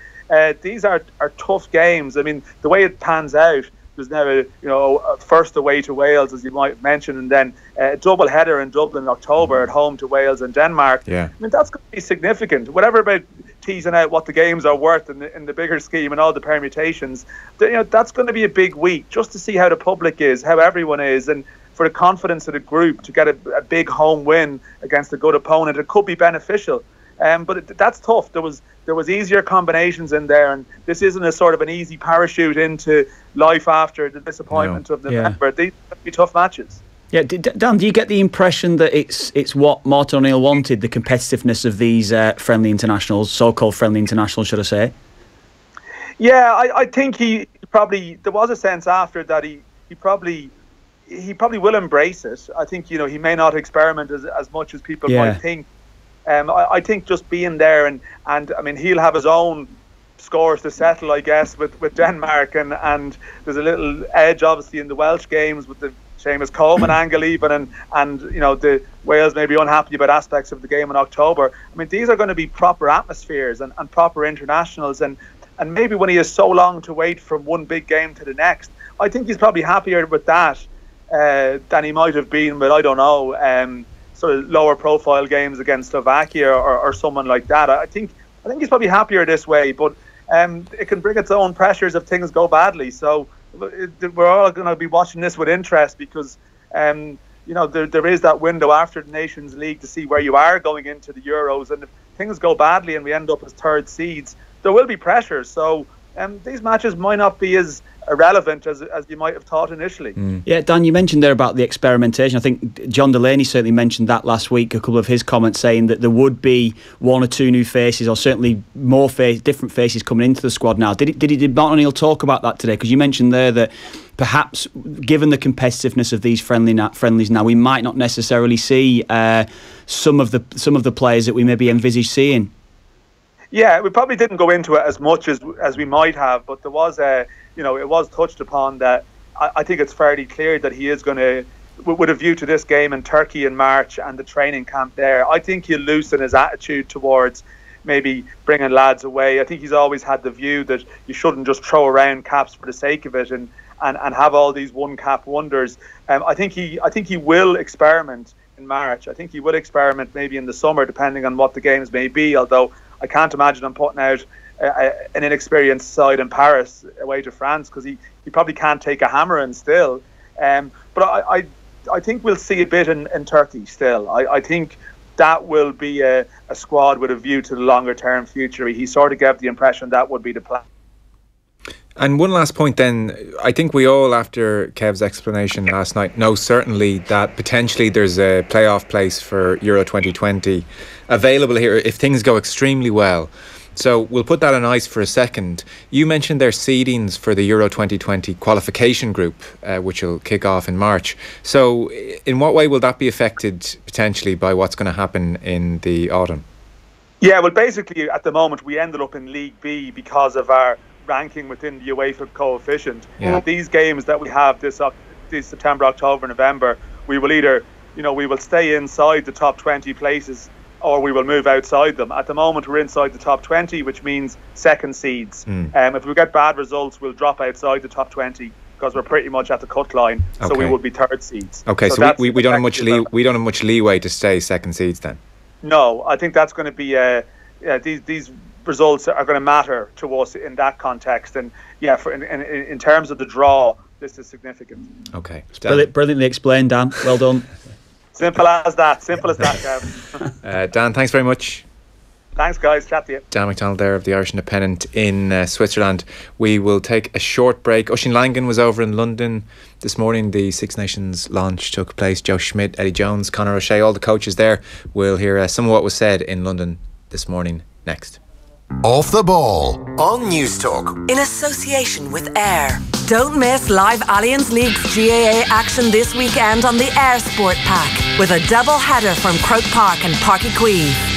these are tough games. I mean, the way it pans out, there's now a first away to Wales, as you might mention, and then a double header in Dublin in October at home to Wales and Denmark. Yeah. I mean, that's going to be significant. Whatever about teasing out what the games are worth in the bigger scheme and all the permutations, that's going to be a big week just to see how the public is, how everyone is, and for the confidence of the group to get a big home win against a good opponent. It could be beneficial. But that's tough. There there was easier combinations in there, and this isn't a sort of an easy parachute into life after the disappointment of November. Yeah. These will be tough matches. Yeah, Dan, do you get the impression that it's what Martin O'Neill wanted, the competitiveness of these friendly internationals, so-called friendly internationals, should I say? Yeah, I think he probably, there was a sense after that he probably will embrace it. I think, he may not experiment as much as people might think. I think just being there and I mean, he'll have his own scores to settle, I guess, with Denmark, and there's a little edge obviously in the Welsh games with the Seamus Coleman angle even, and the Wales may be unhappy about aspects of the game in October. I mean, these are going to be proper atmospheres and proper internationals, and maybe when he has so long to wait from one big game to the next, I think he's probably happier with that than he might have been with, I don't know, sort of lower profile games against Slovakia or someone like that. I think he's probably happier this way, but it can bring its own pressures if things go badly. So we're all going to be watching this with interest, because there is that window after the Nations League to see where you are going into the Euros, and if things go badly and we end up as third seeds, there will be pressure. So these matches might not be as irrelevant as you might have thought initially. Yeah, Dan, you mentioned there about the experimentation. I think John Delaney certainly mentioned that last week, a couple of his comments saying that there would be one or two new faces, or certainly more different faces coming into the squad now. Did Martin O'Neill talk about that today? Because you mentioned there that perhaps, given the competitiveness of these friendlies now, we might not necessarily see some of the players that we maybe envisage seeing. Yeah, we probably didn't go into it as much as we might have, but there was it was touched upon that I think it's fairly clear that he is going to, with a view to this game in Turkey in March and the training camp there, I think he'll loosen his attitude towards maybe bringing lads away. I think he's always had the view that you shouldn't just throw around caps for the sake of it and have all these one cap wonders. I think he will experiment in March. I think he will experiment maybe in the summer, depending on what the games may be, although I can't imagine him putting out an inexperienced side in Paris away to France, because he probably can't take a hammer in still. But I think we'll see a bit in Turkey still. I think that will be a squad with a view to the longer term future. He sort of gave the impression that would be the plan. And one last point then, I think we all, after Kev's explanation last night, know certainly that potentially there's a playoff place for Euro 2020 available here if things go extremely well. So we'll put that on ice for a second. You mentioned their seedings for the Euro 2020 qualification group, which will kick off in March. So in what way will that be affected potentially by what's going to happen in the autumn? Yeah, well, basically at the moment we ended up in League B because of our ranking within the UEFA coefficient. Yeah. These games that we have this September, October, November, we will either, we will stay inside the top 20 places, or we will move outside them. At the moment, we're inside the top 20, which means second seeds. If we get bad results, we'll drop outside the top 20 because we're pretty much at the cut line. Okay. So we would be third seeds. Okay, so we don't have much we don't have much leeway to stay second seeds then. No, I think that's going to be these results are going to matter to us in that context. And yeah, in terms of the draw, this is significant. Okay, brilliantly explained, Dan. Well done. Simple as that, Gavin. Dan, thanks very much. Thanks, guys. Chat to you. Dan McDonald there of the Irish Independent in Switzerland. We will take a short break. Oisin Langan was over in London this morning. The Six Nations launch took place. Joe Schmidt, Eddie Jones, Conor O'Shea, all the coaches there. We'll hear some of what was said in London this morning next. Off the Ball on News Talk in association with AIR. Don't miss live Allianz League's GAA action this weekend on the AIR Sport Pack with a double header from Croke Park and Páirc Uí Chaoimh.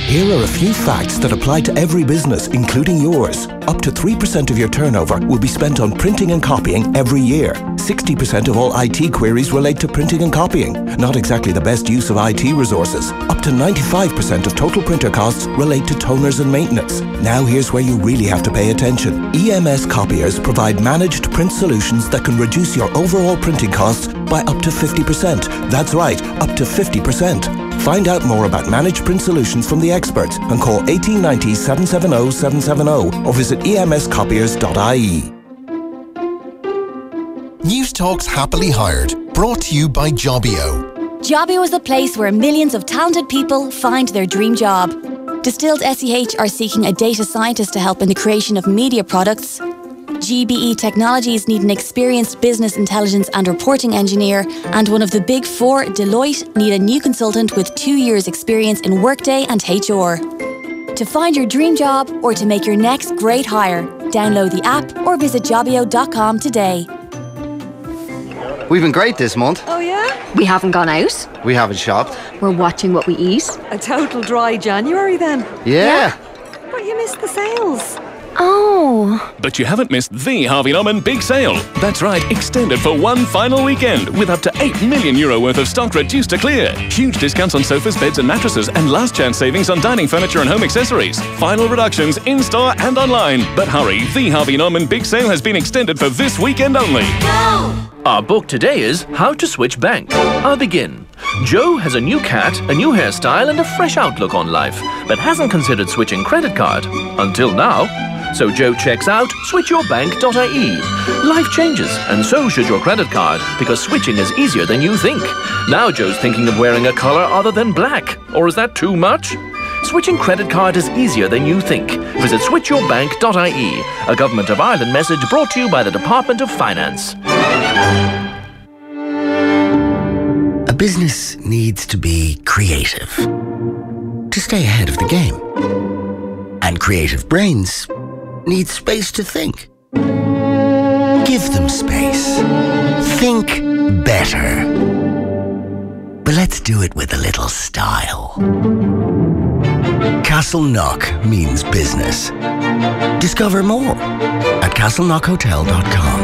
Here are a few facts that apply to every business, including yours. Up to 3% of your turnover will be spent on printing and copying every year. 60% of all IT queries relate to printing and copying. Not exactly the best use of IT resources. Up to 95% of total printer costs relate to toners and maintenance. Now here's where you really have to pay attention. EMS copiers provide managed print solutions that can reduce your overall printing costs by up to 50%. That's right, up to 50%. Find out more about managed print solutions from the experts and call 1890 770 770 or visit emscopiers.ie. News Talk's Happily Hired, brought to you by Jobbio. Jobbio is the place where millions of talented people find their dream job. Distilled SEH are seeking a data scientist to help in the creation of media products. GBE Technologies need an experienced business intelligence and reporting engineer, and one of the big four, Deloitte, need a new consultant with 2 years experience in Workday and HR. To find your dream job or to make your next great hire, download the app or visit jobio.com today. We've been great this month. Oh yeah? We haven't gone out. We haven't shopped. We're watching what we eat. A total dry January then. Yeah. But you missed the sales. Oh. But you haven't missed the Harvey Norman big sale. That's right, extended for one final weekend with up to €8 million worth of stock reduced to clear. Huge discounts on sofas, beds and mattresses, and last chance savings on dining furniture and home accessories. Final reductions in-store and online. But hurry, the Harvey Norman big sale has been extended for this weekend only. No! Our book today is How to Switch Bank. I'll begin. Joe has a new cat, a new hairstyle and a fresh outlook on life, but hasn't considered switching credit card. Until now. So Joe checks out switchyourbank.ie. Life changes, and so should your credit card, because switching is easier than you think. Now Joe's thinking of wearing a colour other than black. Or is that too much? Switching credit card is easier than you think. Visit switchyourbank.ie. A Government of Ireland message brought to you by the Department of Finance. A business needs to be creative to stay ahead of the game. And creative brains need space to think. Give them space. Think better. But let's do it with a little style. Castleknock means business. Discover more at castleknockhotel.com.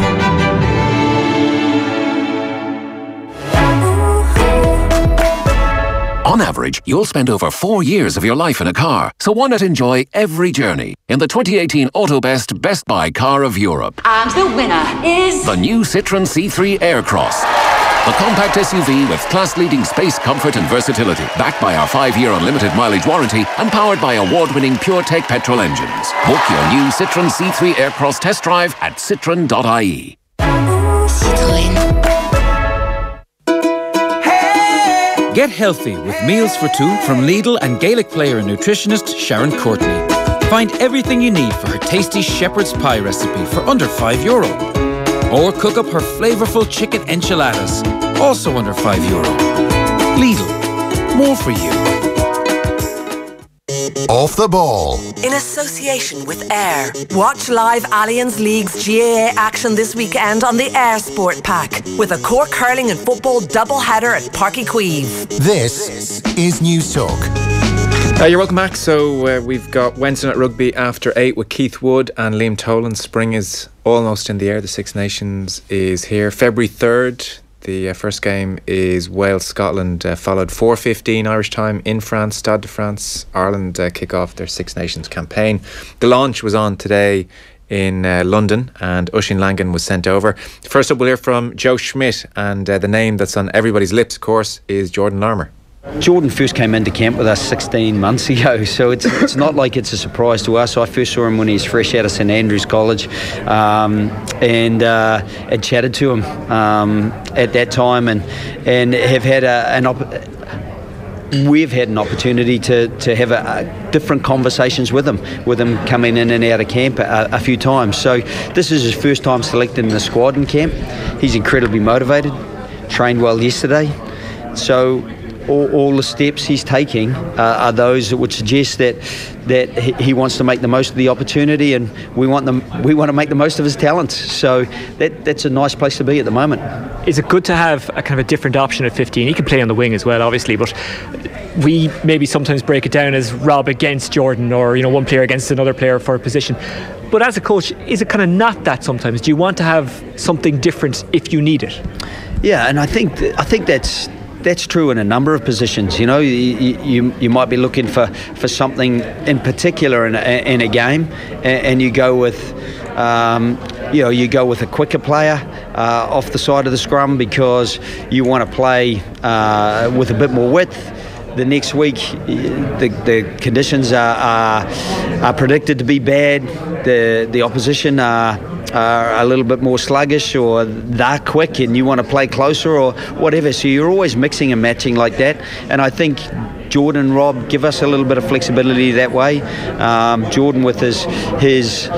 On average, you'll spend over 4 years of your life in a car, so why not enjoy every journey in the 2018 AutoBest Best Buy Car of Europe? And the winner is... the new Citroën C3 Aircross. The compact SUV with class-leading space, comfort and versatility, backed by our 5-year unlimited mileage warranty and powered by award-winning PureTech petrol engines. Book your new Citroën C3 Aircross test drive at citroen.ie. Citroën. Get healthy with Meals for Two from Lidl and Gaelic player and nutritionist Sharon Courtney. Find everything you need for her tasty shepherd's pie recipe for under €5. Or cook up her flavourful chicken enchiladas, also under €5. Lidl, more for you. Off the ball. In association with Air. Watch live Allianz League's GAA action this weekend on the Air Sport Pack with a Cork hurling and football double-header at Páirc Uí Chaoimh. This is News Talk. You're welcome back. So we've got Wednesday night rugby after 8 with Keith Wood and Liam Tolan. Spring is almost in the air. The Six Nations is here. February 3rd. The first game is Wales-Scotland, followed 4:15 Irish time in France, Stade de France. Ireland kick off their Six Nations campaign. The launch was on today in London, and Oisín Langan was sent over. First up, we'll hear from Joe Schmidt, and the name that's on everybody's lips, of course, is Jordan Larmour. Jordan first came into camp with us 16 months ago, so it's not like it's a surprise to us. I first saw him when he was fresh out of St Andrews College, and chatted to him at that time, and have had we've had an opportunity to have different conversations with him coming in and out of camp a few times. So this is his first time selected in the squad in camp. He's incredibly motivated, trained well yesterday. So all the steps he's taking are those that would suggest that he wants to make the most of the opportunity, and we want to make the most of his talent. So that's a nice place to be at the moment. Is it good to have a kind of a different option at 15? He can play on the wing as well, obviously, but we maybe sometimes break it down as Rob against Jordan, or one player against another player for a position. But as a coach, is it kind of not that sometimes? Do you want to have something different if you need it? Yeah, and I think that's true in a number of positions. You might be looking for something in particular in a game, and you go with a quicker player off the side of the scrum because you want to play with a bit more width. The next week, the conditions are predicted to be bad. The opposition are a little bit more sluggish, or they're quick and you want to play closer or whatever. So you're always mixing and matching like that. And I think Jordan and Rob give us a little bit of flexibility that way. Jordan with his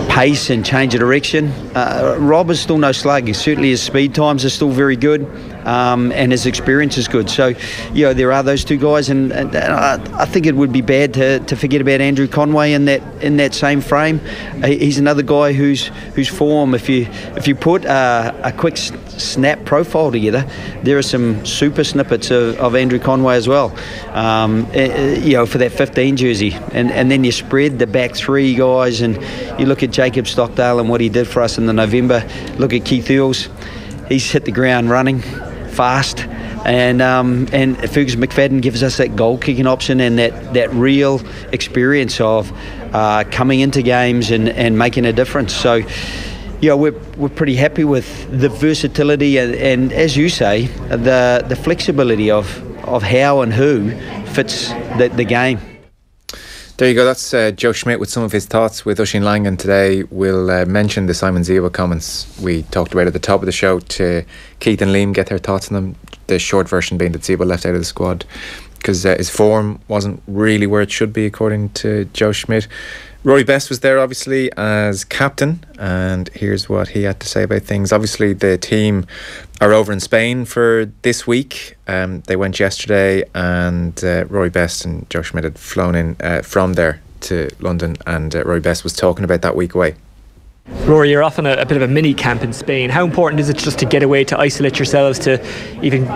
pace and change of direction. Rob is still no slug. Certainly his speed times are still very good. And his experience is good. So, there are those two guys, and I think it would be bad to forget about Andrew Conway in that same frame. He's another guy whose form, if you put a quick snap profile together, there are some super snippets of Andrew Conway as well. For that 15 jersey, and then you spread the back three guys, and you look at Jacob Stockdale and what he did for us in the November. Look at Keith Earls. He's hit the ground running fast, and Fergus McFadden gives us that goal kicking option and that real experience of coming into games and making a difference. So we're pretty happy with the versatility and as you say, the flexibility of how and who fits the game. There you go. That's Joe Schmidt with some of his thoughts with Oisín Langan today. We'll mention the Simon Ziowa comments we talked about at the top of the show to Keith and Liam, get their thoughts on them. The short version being that Ziowa left out of the squad because his form wasn't really where it should be, according to Joe Schmidt. Rory Best was there, obviously, as captain, and here's what he had to say about things. Obviously, the team are over in Spain for this week. They went yesterday, and Rory Best and Joe Schmidt had flown in from there to London, and Rory Best was talking about that week away. Rory, you're off on a bit of a mini camp in Spain. How important is it just to get away, to isolate yourselves, to even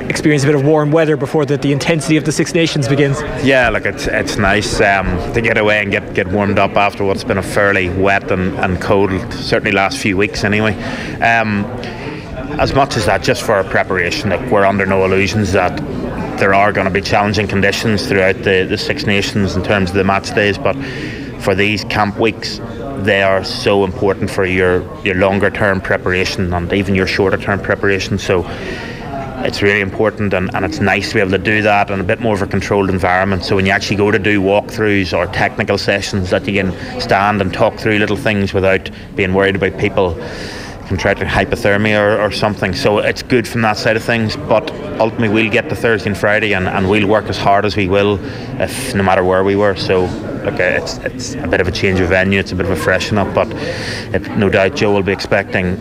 experience a bit of warm weather before the intensity of the Six Nations begins? Yeah, look, it's nice to get away and get warmed up after what's been a fairly wet and cold, certainly last few weeks anyway. As much as that, just for our preparation, like, we're under no illusions that there are going to be challenging conditions throughout the Six Nations in terms of the match days, but for these camp weeks, they are so important for your longer term preparation and even your shorter term preparation. So it's really important, and it's nice to be able to do that in a bit more of a controlled environment. So when you actually go to do walkthroughs or technical sessions, that you can stand and talk through little things without being worried about people contracting hypothermia or something. So it's good from that side of things, but ultimately we'll get to Thursday and Friday and we'll work as hard as we will, if no matter where we were. So look, it's a bit of a change of venue, it's a bit of a freshen up, but no doubt Joe will be expecting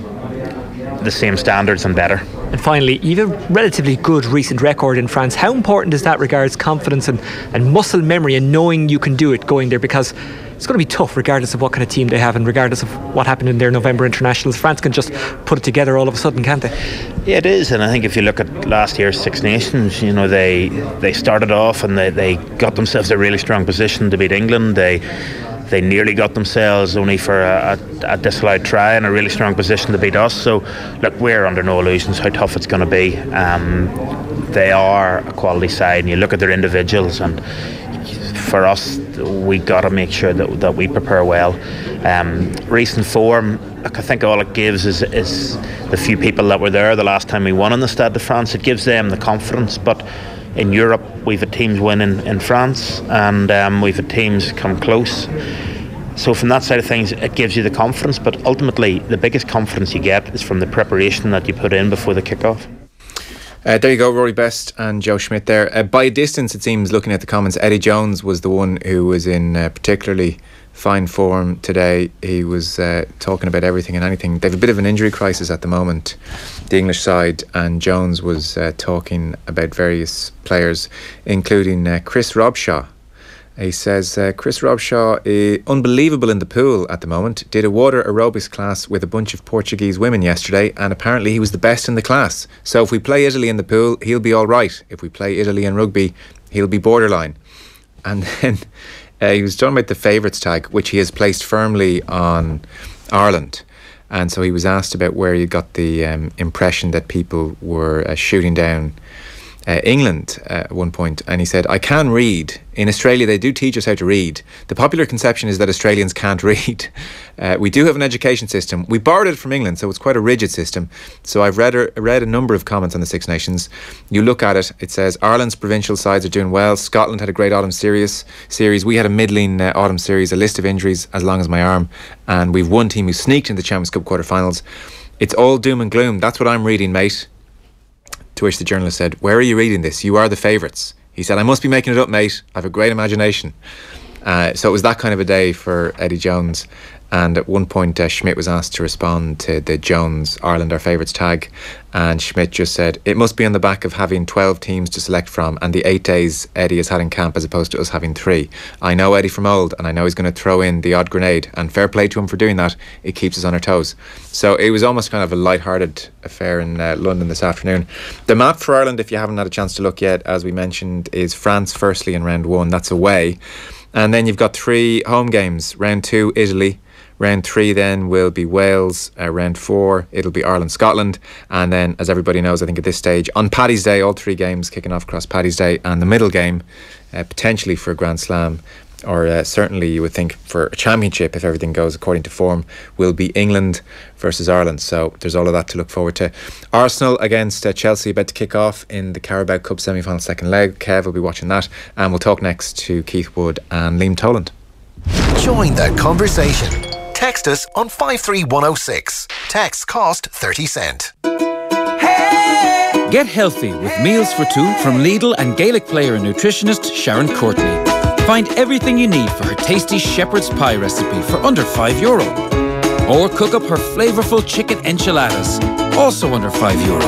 the same standards and better. And finally, you have a relatively good recent record in France. How important is that regards confidence and muscle memory and knowing you can do it going there? Because it's going to be tough regardless of what kind of team they have and regardless of what happened in their November internationals. France can just put it together all of a sudden, can't they? Yeah, it is. And I think if you look at last year's Six Nations, they started off and they got themselves a really strong position to beat England. They nearly got themselves, only for a disallowed try, in a really strong position to beat us. So look, we're under no illusions how tough it's going to be. They are a quality side, and you look at their individuals, and for us, we got to make sure that we prepare well. Recent form, I think all it gives is the few people that were there the last time we won in the Stade de France. It gives them the confidence, but in Europe we've had teams win in France, and we've had teams come close. So from that side of things, it gives you the confidence, but ultimately the biggest confidence you get is from the preparation that you put in before the kick-off. There you go, Rory Best and Joe Schmidt there. By a distance, it seems, looking at the comments, Eddie Jones was the one who was in particularly fine form today. He was talking about everything and anything. They have a bit of an injury crisis at the moment, the English side, and Jones was talking about various players, including Chris Robshaw. He says Chris Robshaw is unbelievable in the pool at the moment. Did a water aerobics class with a bunch of Portuguese women yesterday, and apparently he was the best in the class. So if we play Italy in the pool, he'll be all right. If we play Italy in rugby, he'll be borderline. And then he was talking about the favourites tag, which he has placed firmly on Ireland. And so he was asked about where you got the impression that people were shooting down England at one point, and he said, I can read. In Australia they do teach us how to read. The popular conception is that Australians can't read. We do have an education system. We borrowed it from England, so it's quite a rigid system. So I've read a number of comments on the Six Nations. You look at it, it says Ireland's provincial sides are doing well. Scotland had a great autumn series. We had a middling autumn series, a list of injuries as long as my arm, and we've one team who sneaked in the Champions Cup quarterfinals. It's all doom and gloom. That's what I'm reading, mate. To which the journalist said, where are you reading this? You are the favourites. He said, I must be making it up, mate. I have a great imagination. So it was that kind of a day for Eddie Jones. And at one point, Schmidt was asked to respond to the Jones Ireland Our Favourites tag. And Schmidt just said, it must be on the back of having 12 teams to select from and the 8 days Eddie has had in camp as opposed to us having 3. I know Eddie from old, and I know he's going to throw in the odd grenade. And fair play to him for doing that. It keeps us on our toes. So it was almost kind of a light-hearted affair in London this afternoon. The map for Ireland, if you haven't had a chance to look yet, as we mentioned, is France firstly in round 1. That's away. And then you've got 3 home games. Round 2, Italy. Round 3 then will be Wales. Round 4, it'll be Ireland-Scotland. And then, as everybody knows, I think at this stage, on Paddy's Day, all 3 games kicking off across Paddy's Day. And the middle game, potentially for a Grand Slam, or certainly you would think for a championship, if everything goes according to form, will be England versus Ireland. So there's all of that to look forward to. Arsenal against Chelsea about to kick off in the Carabao Cup semi-final second leg. Kev will be watching that. And we'll talk next to Keith Wood and Liam Toland. Join the conversation. Text us on 53106. Texts cost 30 cent. Get healthy with meals for 2 from Lidl and Gaelic player and nutritionist Sharon Courtney. Find everything you need for her tasty shepherd's pie recipe for under €5. Or cook up her flavourful chicken enchiladas, also under €5.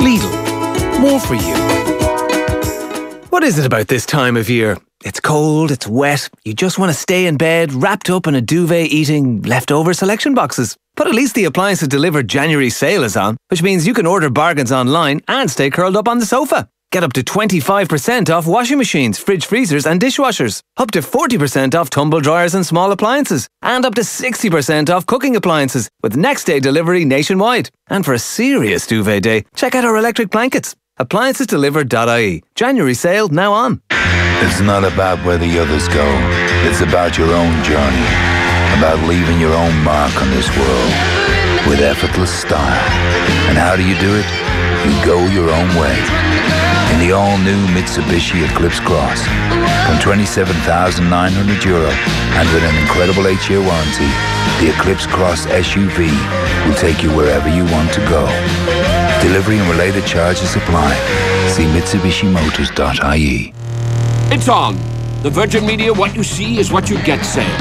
Lidl, more for you. What is it about this time of year? It's cold, it's wet, you just want to stay in bed, wrapped up in a duvet eating leftover selection boxes. But at least the Appliances Delivered January sale is on, which means you can order bargains online and stay curled up on the sofa. Get up to 25% off washing machines, fridge freezers and dishwashers. Up to 40% off tumble dryers and small appliances. And up to 60% off cooking appliances with next day delivery nationwide. And for a serious duvet day, check out our electric blankets. AppliancesDelivered.ie. January sale now on. It's not about where the others go. It's about your own journey. About leaving your own mark on this world with effortless style. And how do you do it? You go your own way. In the all-new Mitsubishi Eclipse Cross. From €27,900 and with an incredible 8-year warranty, the Eclipse Cross SUV will take you wherever you want to go. Delivery and related charges apply. See MitsubishiMotors.ie. It's on. The Virgin Media What You See Is What You Get sale.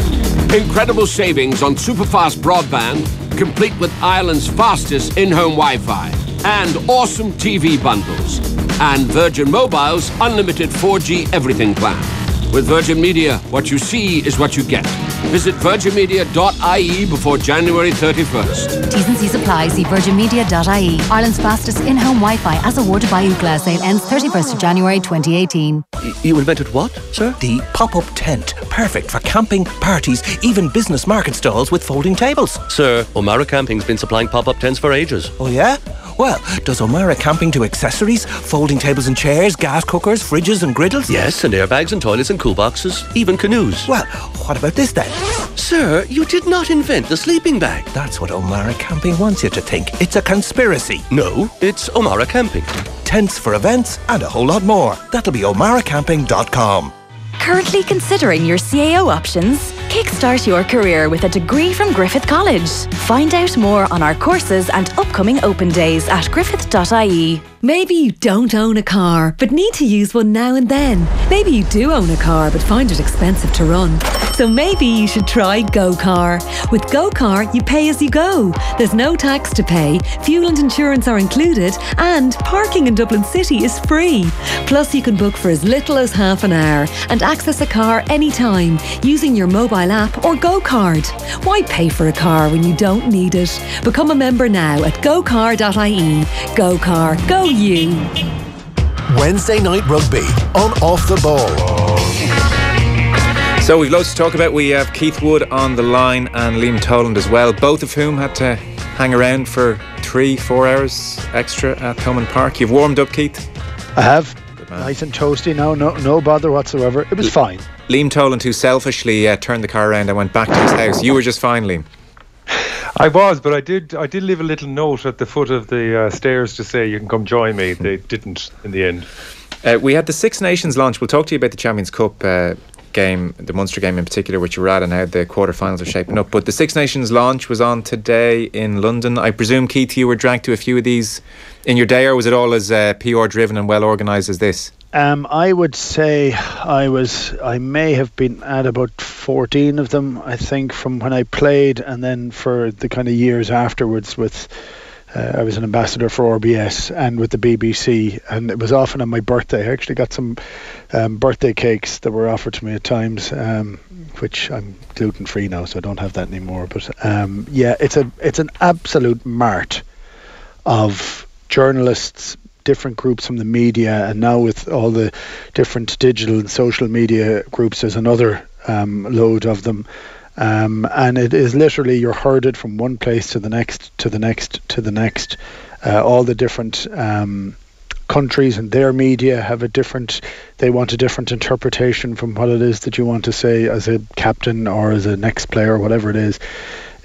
Incredible savings on superfast broadband, complete with Ireland's fastest in-home Wi-Fi. And awesome TV bundles. And Virgin Mobile's unlimited 4G everything plan. With Virgin Media, what you see is what you get. Visit virginmedia.ie before January 31st. T's and C's apply. See virginmedia.ie. Ireland's fastest in-home Wi-Fi as awarded by Ookla. Sale ends 31st of January 2018. You invented what, sir? The pop-up tent. Perfect for camping, parties, even business market stalls with folding tables. Sir, O'Mara Camping's been supplying pop-up tents for ages. Oh, yeah? Well, does O'Mara Camping do accessories? Folding tables and chairs, gas cookers, fridges and griddles? Yes, and airbags and toilets and cool boxes, even canoes. Well, what about this then? Sir, you did not invent the sleeping bag. That's what O'Mara Camping wants you to think. It's a conspiracy. No, it's O'Mara Camping. Tents for events and a whole lot more. That'll be omaracamping.com. Currently considering your CAO options? Kickstart your career with a degree from Griffith College. Find out more on our courses and upcoming open days at griffith.ie. Maybe you don't own a car, but need to use one now and then. Maybe you do own a car, but find it expensive to run. So maybe you should try GoCar. With GoCar, you pay as you go. There's no tax to pay, fuel and insurance are included, and parking in Dublin City is free. Plus, you can book for as little as half an hour and access a car anytime using your mobile app or GoCard. Why pay for a car when you don't need it? Become a member now at gocar.ie. GoCar, go you. Wednesday night rugby on Off the Ball. So we've loads to talk about. We have Keith Wood on the line and Liam Toland as well, both of whom had to hang around for 3-4 hours extra at Thomond Park. You've warmed up, Keith? I have. Nice and toasty now, no bother whatsoever. It was fine. Liam Toland, who selfishly turned the car around and went back to his house. You were just fine, Liam. I was, but I did leave a little note at the foot of the stairs to say you can come join me. They didn't in the end. We had the Six Nations launch. We'll talk to you about the Champions Cup game, the Munster game in particular, which you were at, and how the quarterfinals are shaping up. But the Six Nations launch was on today in London. I presume, Keith, you were dragged to a few of these in your day, or was it all as PR driven and well organised as this? I would say I may have been at about 14 of them, I think, from when I played, and then for the kind of years afterwards with I was an ambassador for RBS and with the BBC, and it was often on my birthday. I actually got some birthday cakes that were offered to me at times, which I'm gluten free now, so I don't have that anymore. But yeah, it's an absolute mart of journalists, different groups from the media, and now with all the different digital and social media groups, there's another load of them. And it is literally you're herded from one place to the next, to the next, to the next. All the different countries and their media have they want a different interpretation from what it is that you want to say as a captain or as a next player, whatever it is.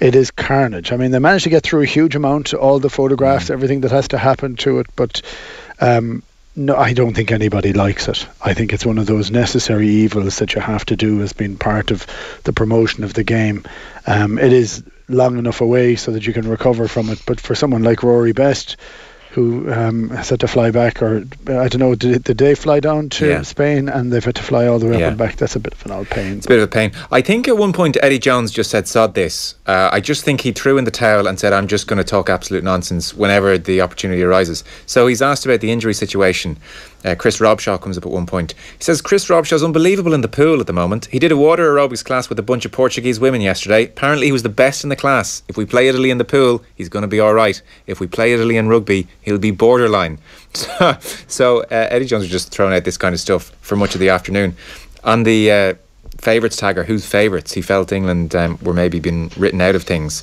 It is carnage. I mean, they managed to get through a huge amount, all the photographs, everything that has to happen to it, but no, I don't think anybody likes it. I think it's one of those necessary evils that you have to do as being part of the promotion of the game. It is long enough away so that you can recover from it, but for someone like Rory Best, who has had to fly back, or I don't know, did they fly down to Spain and they've had to fly all the way up and back? That's a bit of an old pain. It's a bit of a pain. I think at one point Eddie Jones just said, sod this. I just think he threw in the towel and said, I'm just going to talk absolute nonsense whenever the opportunity arises. So he's asked about the injury situation. Chris Robshaw comes up at one point. He says, Chris Robshaw's unbelievable in the pool at the moment. He did a water aerobics class with a bunch of Portuguese women yesterday. Apparently he was the best in the class. If we play Italy in the pool, he's going to be alright. If we play Italy in rugby, he'll be borderline. So Eddie Jones was just throwing out this kind of stuff for much of the afternoon. On the favourites tagger, who's favourites? He felt England were maybe being written out of things.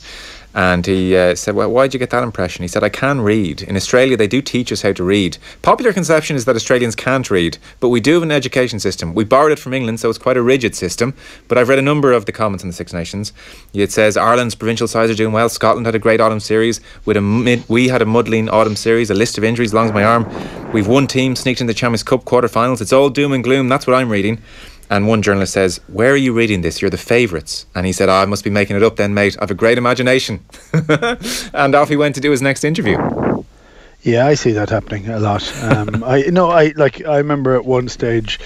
And he said, well, why did you get that impression? He said, I can read. In Australia, they do teach us how to read. Popular conception is that Australians can't read, but we do have an education system. We borrowed it from England, so it's quite a rigid system. But I've read a number of the comments in the Six Nations. It says, Ireland's provincial sides are doing well. Scotland had a great autumn series. We had a muddling autumn series, a list of injuries, long as my arm. We've one team sneaked in the Champions Cup quarterfinals. It's all doom and gloom. That's what I'm reading. And one journalist says, where are you reading this? You're the favourites. And he said, I must be making it up then, mate. I've a great imagination. And off he went to do his next interview. Yeah, I see that happening a lot. I remember at one stage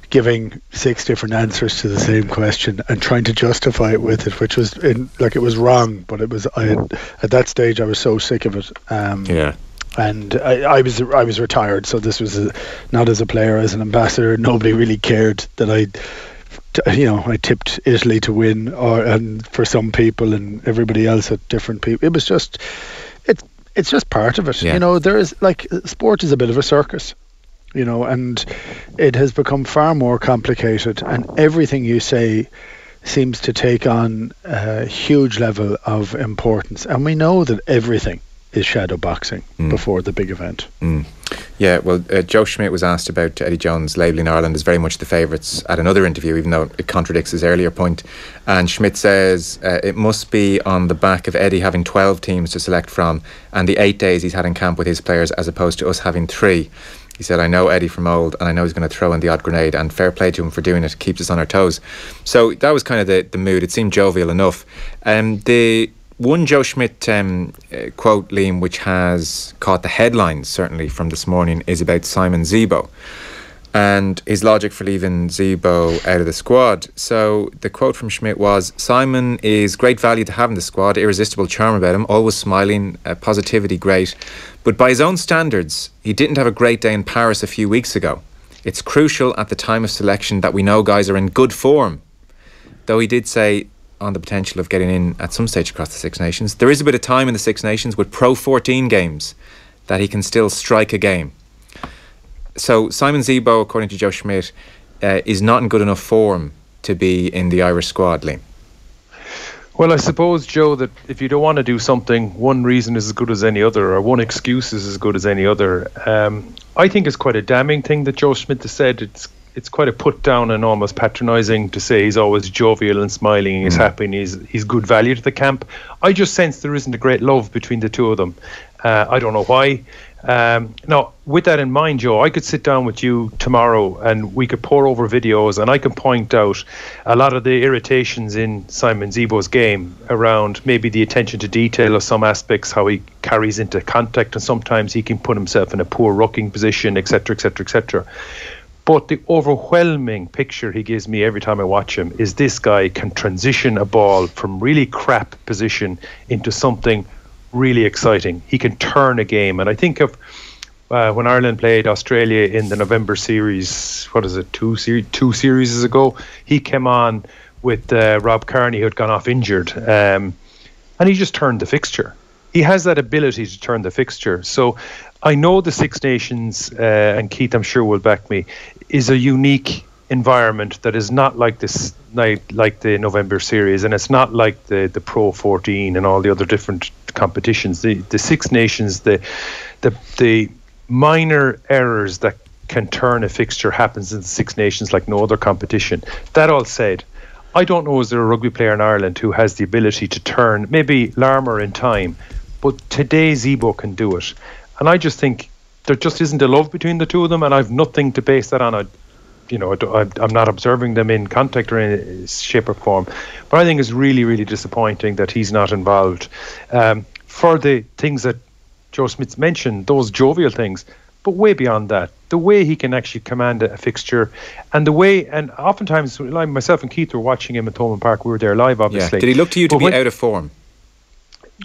giving 6 different answers to the same question and trying to justify it with it, which was it was wrong, but at that stage I was so sick of it. And I was retired, so this was not as a player, as an ambassador. Nobody really cared that I tipped Italy to win, and for some people, and everybody else at different people. It was just, it's just part of it. Yeah. There is sport is a bit of a circus, and it has become far more complicated, and everything you say seems to take on a huge level of importance, and we know that everything is shadow boxing before the big event. Yeah, well, Joe Schmidt was asked about Eddie Jones labelling Ireland as very much the favourites at another interview, even though it contradicts his earlier point. And Schmidt says it must be on the back of Eddie having 12 teams to select from and the 8 days he's had in camp with his players as opposed to us having 3. He said, I know Eddie from old and I know he's going to throw in the odd grenade, and fair play to him for doing it. Keeps us on our toes. So that was kind of the mood. It seemed jovial enough. The one Joe Schmidt quote, Liam, which has caught the headlines certainly from this morning, is about Simon Zebo and his logic for leaving Zebo out of the squad. So the quote from Schmidt was, Simon is great value to have in the squad, irresistible charm about him, always smiling, positivity great, but by his own standards he didn't have a great day in Paris a few weeks ago. It's crucial at the time of selection that we know guys are in good form, though he did say on the potential of getting in at some stage across the Six Nations. There is a bit of time in the Six Nations with Pro 14 games that he can still strike a game. So Simon Zebo, according to Joe Schmidt, is not in good enough form to be in the Irish squad, Liam. Well, I suppose, Joe, that if you don't want to do something, one reason is as good as any other, or one excuse is as good as any other. I think it's quite a damning thing that Joe Schmidt has said. It's quite a put down and almost patronising to say he's always jovial and smiling and he's happy and he's good value to the camp. I just sense there isn't a great love between the two of them. I don't know why. Now, with that in mind, Joe, I could sit down with you tomorrow and we could pour over videos, and I can point out a lot of the irritations in Simon Zebo's game around maybe the attention to detail of some aspects, how he carries into contact, and sometimes he can put himself in a poor rucking position, etc., etc., etc. But the overwhelming picture he gives me every time I watch him is this guy can transition a ball from really crap position into something really exciting. He can turn a game. And I think of when Ireland played Australia in the November series, two series ago, he came on with Rob Kearney, who had gone off injured, and he just turned the fixture. He has that ability to turn the fixture. So I know the Six Nations, and Keith, I'm sure, will back me, is a unique environment that is not like this, like the November series, and it's not like the Pro 14 and all the other different competitions. The Six Nations, the minor errors that can turn a fixture happens in the Six Nations like no other competition. That all said, I don't know, is there a rugby player in Ireland who has the ability to turn, maybe Larmour in time, but today Zebo can do it. And I just think there just isn't a love between the two of them, and I've nothing to base that on. I'm not observing them in contact or in shape or form, but I think it's really, really disappointing that he's not involved. For the things that Joe Smith mentioned, those jovial things, but way beyond that, the way he can actually command a fixture, and the way, and oftentimes, like myself and Keith were watching him at Thomond Park. We were there live, obviously. Yeah. Did he look to you to be out of form?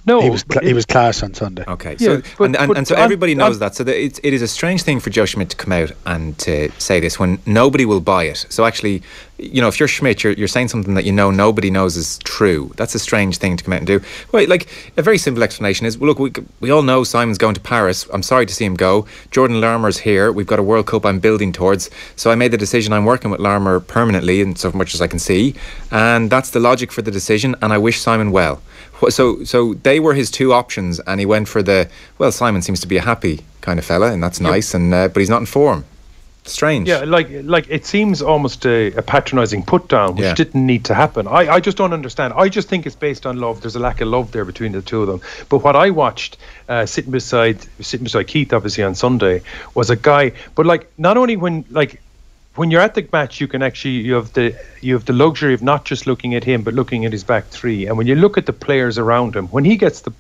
No, he was class on Sunday. Okay, yeah, so so everybody knows that. So it is a strange thing for Joe Schmidt to come out and to say this when nobody will buy it. So actually, if you're Schmidt, you're saying something that nobody knows is true. That's a strange thing to come out and do. Well, like a very simple explanation is, well, look, we all know Simon's going to Paris. I'm sorry to see him go. Jordan Larmour's here. We've got a World Cup I'm building towards. So I made the decision I'm working with Larmour permanently, and so much as I can see, and that's the logic for the decision. And I wish Simon well. So they were his two options, and he went for well, Simon seems to be a happy kind of fella, and that's nice, and but he's not in form. Strange. Yeah, like it seems almost a patronising put down, which didn't need to happen. I just don't understand. I just think it's based on love. There's a lack of love there between the two of them. But what I watched sitting beside Keith, obviously, on Sunday, was a guy. But not only when you're at the match, you can actually you have the luxury of not just looking at him, but looking at his back three. And when you look at the players around him, when he gets the ball,